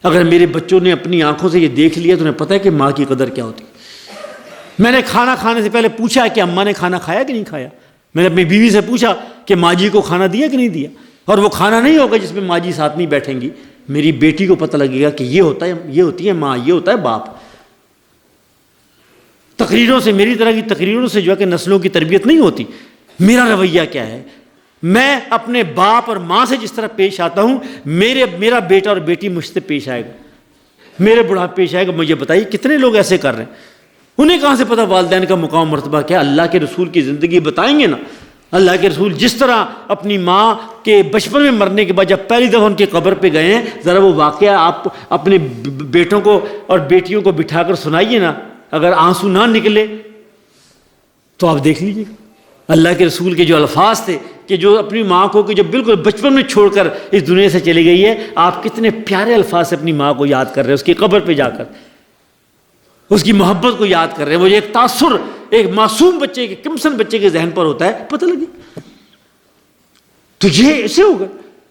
اگر میرے بچوں نے اپنی آنکھوں سے یہ دیکھ لیا تو انہیں پتہ ہے کہ ماں کی قدر کیا ہوتی. میں نے کھانا کھانے سے پہلے پوچھا کہ اماں نے کھانا کھایا کہ نہیں کھایا. میں نے اپنی بیوی سے پوچھا کہ ماں جی کو کھانا دیا کہ نہیں دیا. اور وہ کھانا نہیں ہوگا جس میں ماں جی ساتھ نہیں بیٹھیں گی. میری بیٹی کو پتہ لگے گا کہ یہ ہوتی ہے ماں, یہ ہوتا ہے باپ. تقریروں سے, میری طرح کی تقریروں سے جو ہے کہ نسلوں کی تربیت نہیں ہوتی. میرا رویہ کیا ہے, میں اپنے باپ اور ماں سے جس طرح پیش آتا ہوں, میرا بیٹا اور بیٹی مجھ سے پیش آئے گا, میرے بڑھاپے پیش آئے گا. مجھے بتائیے کتنے لوگ ایسے کر رہے ہیں. انہیں کہاں سے پتہ والدین کا مقام مرتبہ کیا. اللہ کے رسول کی زندگی بتائیں گے نا. اللہ کے رسول جس طرح اپنی ماں کے بچپن میں مرنے کے بعد جب پہلی دفعہ ان کی قبر پہ گئے ہیں, ذرا وہ واقعہ آپ اپنے بیٹوں کو اور بیٹیوں کو بٹھا کر سنائیے نا. اگر آنسو نہ نکلے تو آپ دیکھ لیجیے. اللہ کے رسول کے جو الفاظ تھے کہ جو اپنی ماں کو کہ جو بالکل بچپن میں چھوڑ کر اس دنیا سے چلی گئی ہے, آپ کتنے پیارے الفاظ سے اپنی ماں کو یاد کر رہے ہیں, اس کی قبر پہ جا کر اس کی محبت کو یاد کر رہے ہیں. وہ ایک تاثر ایک معصوم بچے کے, کمسن بچے کے ذہن پر ہوتا ہے, پتہ لگے. تو یہ ایسے ہوگا.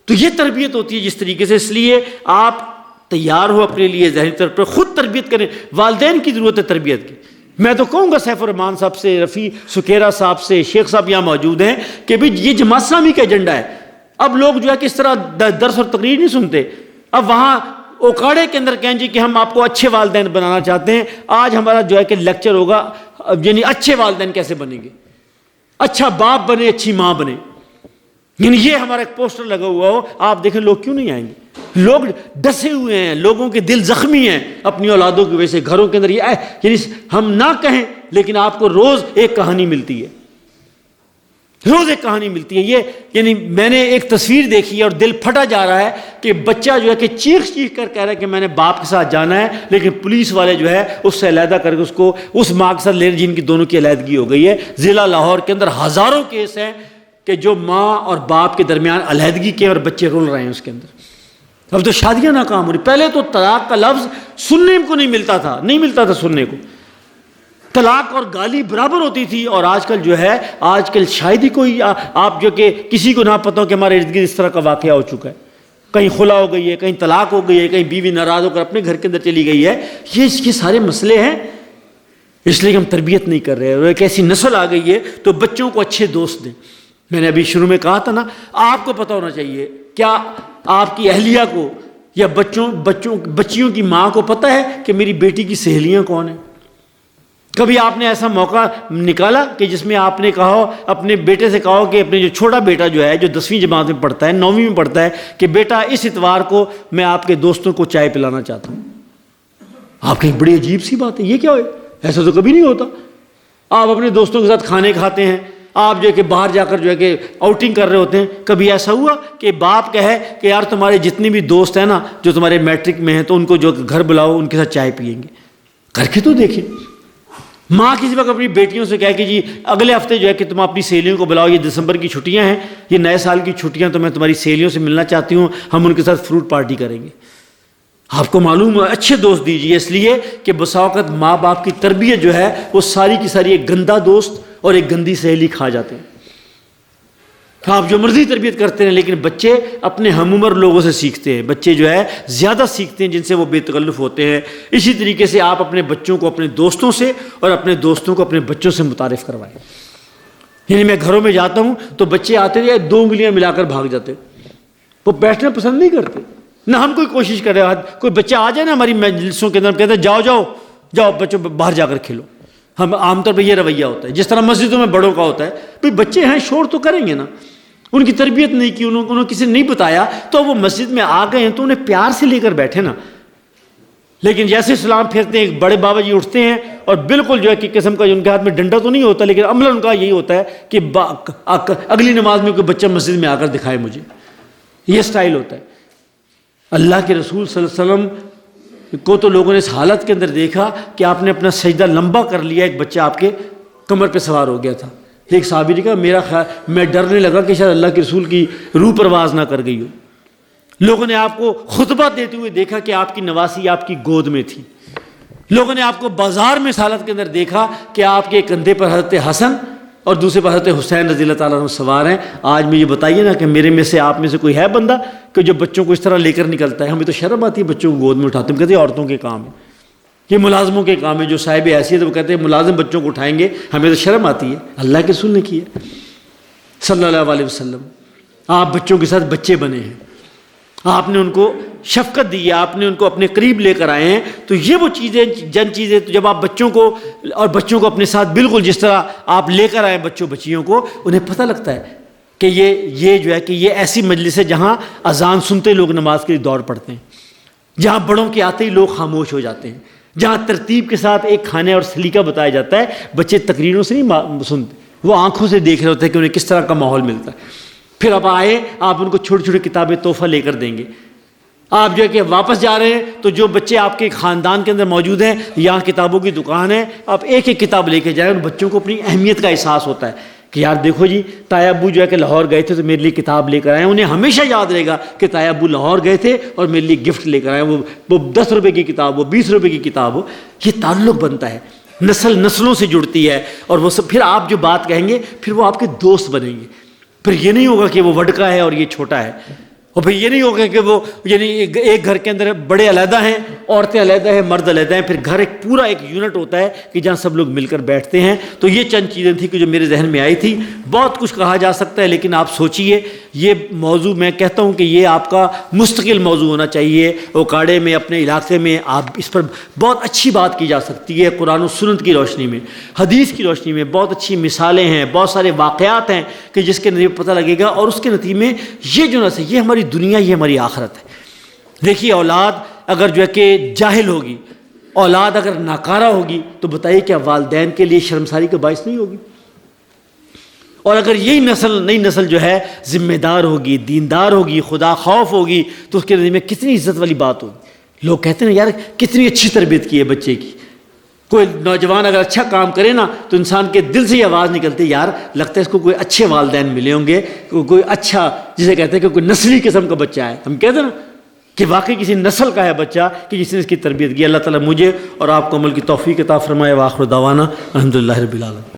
تو یہ تربیت ہوتی ہے جس طریقے سے. اس لیے آپ تیار ہو اپنے لیے ذہنی طور پر, خود تربیت کریں. والدین کی ضرورت ہے تربیت کی. میں تو کہوں گا سیف الرحمان صاحب سے, رفیع سکیرا صاحب سے, شیخ صاحب یہاں موجود ہیں کہ بھئی یہ جماعت اسلامی کا ایجنڈا ہے. اب لوگ جو ہے کہ اس طرح درس اور تقریر نہیں سنتے. اب وہاں اوکاڑے کے اندر کہیں جی کہ ہم آپ کو اچھے والدین بنانا چاہتے ہیں. آج ہمارا جو ہے کہ لیکچر ہوگا یعنی اچھے والدین کیسے بنیں گے، اچھا باپ بنے، اچھی ماں بنے، یعنی یہ ہمارا ایک پوسٹر لگا ہوا ہو، آپ دیکھیں لوگ کیوں نہیں آئیں گے؟ لوگ ڈسے ہوئے ہیں، لوگوں کے دل زخمی ہیں اپنی اولادوں کی وجہ سے، گھروں کے اندر یہ یعنی ہم نہ کہیں لیکن آپ کو روز ایک کہانی ملتی ہے، روز ایک کہانی ملتی ہے. یہ یعنی میں نے ایک تصویر دیکھی ہے اور دل پھٹا جا رہا ہے کہ بچہ جو ہے کہ چیخ کر کہہ رہا ہے کہ میں نے باپ کے ساتھ جانا ہے، لیکن پولیس والے جو ہے اس سے علیحدہ کر کے اس کو اس ماں کے ساتھ لے رہے، جن کی دونوں کی علیحدگی ہو گئی ہے. ضلع لاہور کے اندر ہزاروں کیس ہیں کہ جو ماں اور باپ کے درمیان علیحدگی کے اور بچے رول رہے ہیں اس کے اندر. اب تو شادیاں ناکام ہو رہی. پہلے تو طلاق کا لفظ سننے کو نہیں ملتا تھا سننے کو. طلاق اور گالی برابر ہوتی تھی، اور آج کل جو ہے آج کل شاید ہی کوئی آپ جو کہ کسی کو نہ پتہ ہو کہ ہمارے ارد گرد اس طرح کا واقعہ ہو چکا ہے. کہیں خلا ہو گئی ہے، کہیں طلاق ہو گئی ہے، کہیں بیوی ناراض ہو کر اپنے گھر کے اندر چلی گئی ہے. یہ سارے مسئلے ہیں، اس لیے ہم تربیت نہیں کر رہے. اور ایک ایسی نسل آ گئی ہے تو بچوں کو اچھے دوست دیں. میں نے ابھی شروع میں کہا تھا نا، آپ کو پتہ ہونا چاہیے کیا آپ کی اہلیہ کو یا بچیوں کی ماں کو پتہ ہے کہ میری بیٹی کی سہیلیاں کون ہیں؟ کبھی آپ نے ایسا موقع نکالا کہ جس میں آپ نے کہا ہو، اپنے بیٹے سے کہا ہو کہ اپنے جو چھوٹا بیٹا جو ہے جو 10ویں جماعت میں پڑھتا ہے، 9ویں میں پڑھتا ہے، کہ بیٹا اس اتوار کو میں آپ کے دوستوں کو چائے پلانا چاہتا ہوں. آپ کی بڑی عجیب سی بات ہے، یہ کیا ہوئے؟ ایسا تو کبھی نہیں ہوتا. آپ اپنے دوستوں کے ساتھ کھانے کھاتے ہیں، آپ جو ہے کہ باہر جا کر جو ہے کہ آؤٹنگ کر رہے ہوتے ہیں. کبھی ایسا ہوا کہ باپ کہے کہ یار تمہارے جتنے بھی دوست ہیں نا جو تمہارے میٹرک میں ہیں تو ان کو جو گھر بلاؤ، ان کے ساتھ چائے پئیں گے؟ کر کے تو دیکھیں. ماں کسی وقت اپنی بیٹیوں سے کہے کہ جی اگلے ہفتے جو ہے کہ تم اپنی سہیلیوں کو بلاؤ، یہ دسمبر کی چھٹیاں ہیں، یہ نئے سال کی چھٹیاں، تو میں تمہاری سہیلیوں سے ملنا چاہتی ہوں، ہم ان کے ساتھ فروٹ پارٹی کریں گے. آپ کو معلوم ہے اچھے دوست دیجیے، اس لیے کہ بسا اوقات ماں باپ کی تربیت جو ہے وہ ساری کی ساری ایک گندا دوست اور ایک گندی سہیلی کھا جاتے ہیں. آپ جو مرضی تربیت کرتے ہیں لیکن بچے اپنے ہم عمر لوگوں سے سیکھتے ہیں. بچے جو ہے زیادہ سیکھتے ہیں جن سے وہ بے تکلف ہوتے ہیں. اسی طریقے سے آپ اپنے بچوں کو اپنے دوستوں سے اور اپنے دوستوں کو اپنے بچوں سے متعارف کروائیں. یعنی میں گھروں میں جاتا ہوں تو بچے آتے ہیں 2 انگلیاں ملا کر بھاگ جاتے، وہ بیٹھنا پسند نہیں کرتے. نہ ہم کوئی کوشش کر رہے ہیں، کوئی بچہ آ جائے نا ہماری مجلسوں کے اندر، کہتے ہیں جاؤ جاؤ جاؤ بچوں باہر جا کر کھیلو. ہم عام طور پہ یہ رویہ ہوتا ہے جس طرح مسجدوں میں بڑوں کا ہوتا ہے. بھئی بچے ہیں، شور تو کریں گے نا. ان کی تربیت نہیں کی، انہوں کسی نے نہیں بتایا، تو وہ مسجد میں آ گئے ہیں تو انہیں پیار سے لے کر بیٹھے نا. لیکن جیسے سلام پھیرتے ہیں، ایک بڑے بابا جی اٹھتے ہیں اور بالکل جو ہے کہ قسم کا ان کے ہاتھ میں ڈنڈا تو نہیں ہوتا لیکن عمل ان کا یہی ہوتا ہے کہ اگلی نماز میں کوئی بچہ مسجد میں آ کر دکھائے مجھے. یہ سٹائل ہوتا ہے. اللہ کے رسول صلی اللہ علیہ وسلم کو تو لوگوں نے اس حالت کے اندر دیکھا کہ آپ نے اپنا سجدہ لمبا کر لیا، ایک بچہ آپ کے کمر پہ سوار ہو گیا تھا. ایک صحابی نے کہا میرا خیال میں ڈرنے لگا کہ شاید اللہ کے رسول کی روح پرواز نہ کر گئی ہو. لوگوں نے آپ کو خطبہ دیتے ہوئے دیکھا کہ آپ کی نواسی آپ کی گود میں تھی. لوگوں نے آپ کو بازار میں اس حالت کے اندر دیکھا کہ آپ کے کندھے پر حضرت حسن اور دوسرے پر حضرت حسین رضی اللہ تعالیٰ عنہ سوار ہیں. آج میں یہ بتائیے نا کہ میرے میں سے آپ میں سے کوئی ہے بندہ کہ جو بچوں کو اس طرح لے کر نکلتا ہے؟ ہمیں تو شرم آتی ہے بچوں کو گود میں اٹھاتے ہیں، کہتے ہیں عورتوں کے کام ہے، یہ ملازموں کے کام ہے. جو صاحب حیثیت وہ کہتے ہیں ملازم بچوں کو اٹھائیں گے، ہمیں تو شرم آتی ہے. اللہ کے رسول نے کیا صلی اللہ علیہ وسلم. آپ بچوں کے ساتھ بچے بنے ہیں، آپ نے ان کو شفقت دی ہے، آپ نے ان کو اپنے قریب لے کر آئے ہیں. تو یہ وہ چیزیں چیزیں تو جب آپ بچوں کو اپنے ساتھ بالکل جس طرح آپ لے کر آئے بچیوں کو، انہیں پتہ لگتا ہے کہ یہ جو ہے کہ یہ ایسی مجلس ہے جہاں اذان سنتے لوگ نماز کے لیے دوڑ پڑتے ہیں، جہاں بڑوں کے آتے ہی لوگ خاموش ہو جاتے ہیں، جہاں ترتیب کے ساتھ ایک کھانے اور سلیقہ بتایا جاتا ہے. بچے تقریروں سے نہیں سنتے، وہ آنکھوں سے دیکھ رہے ہوتے ہیں کہ انہیں کس طرح کا ماحول ملتا ہے. پھر اب آئے آپ ان کو چھوٹی چھوٹی کتابیں تحفہ لے کر دیں گے. آپ جو ہے کہ واپس جا رہے ہیں تو جو بچے آپ کے خاندان کے اندر موجود ہیں، یہاں کتابوں کی دکان ہے، آپ ایک ایک کتاب لے کے جائیں. ان بچوں کو اپنی اہمیت کا احساس ہوتا ہے کہ یار دیکھو جی تایا ابو جو ہے کہ لاہور گئے تھے تو میرے لیے کتاب لے کر آئے. انہیں ہمیشہ یاد رہے گا کہ تایا ابو لاہور گئے تھے اور میرے لیے گفٹ لے کر آئے. وہ 10 روپے کی کتاب ہو، 20 روپے کی کتاب ہو. یہ تعلق بنتا ہے، نسلوں سے جڑتی ہے. اور وہ سب پھر آپ جو بات کہیں گے پھر وہ آپ کے دوست بنیں گے. پھر یہ نہیں ہوگا کہ وہ وڈکا ہے اور یہ چھوٹا ہے، اور پھر یہ نہیں ہوگا کہ وہ یعنی ایک گھر کے اندر بڑے علیحدہ ہیں، عورتیں علیحدہ ہیں، مرد علیحدہ ہیں. پھر گھر ایک پورا ایک یونٹ ہوتا ہے کہ جہاں سب لوگ مل کر بیٹھتے ہیں. تو یہ چند چیزیں تھیں کہ جو میرے ذہن میں آئی تھی. بہت کچھ کہا جا سکتا ہے لیکن آپ سوچئے یہ موضوع میں کہتا ہوں کہ یہ آپ کا مستقل موضوع ہونا چاہیے. اوکاڑے میں اپنے علاقے میں آپ اس پر بہت اچھی بات کی جا سکتی ہے. قرآن و سنت کی روشنی میں, حدیث کی روشنی میں بہت اچھی مثالیں ہیں, بہت سارے واقعات ہیں کہ جس کے نتیجے پتہ لگے گا. اور اس کے نتیجے میں یہ جو نسل, یہ ہماری دنیا, یہ ہماری آخرت ہے. دیکھیے اولاد اگر جو ہے کہ جاہل ہوگی, اولاد اگر ناکارہ ہوگی, تو بتائیے کیا والدین کے لیے شرمساری کا باعث نہیں ہوگی؟ اور اگر یہی نئی نسل جو ہے ذمہ دار ہوگی, دیندار ہوگی, خدا خوف ہوگی, تو اس کے نتیجے میں کتنی عزت والی بات ہوگی. لوگ کہتے ہیں یار کتنی اچھی تربیت کی ہے بچے کی. کوئی نوجوان اگر اچھا کام کرے نا تو انسان کے دل سے یہ آواز نکلتی ہے, یار لگتا ہے اس کو کوئی اچھے والدین ملے ہوں گے, کوئی اچھا, جسے کہتے ہیں کہ کوئی نسلی قسم کا بچہ ہے. ہم کہتے ہیں نا کہ واقعی کسی نسل کا ہے بچہ کہ جس نے اس کی تربیت کی. اللہ تعالیٰ مجھے اور آپ کو عمل کی توفیق عطا فرمائے. وآخر دعوانا الحمدللہ رب العالمین.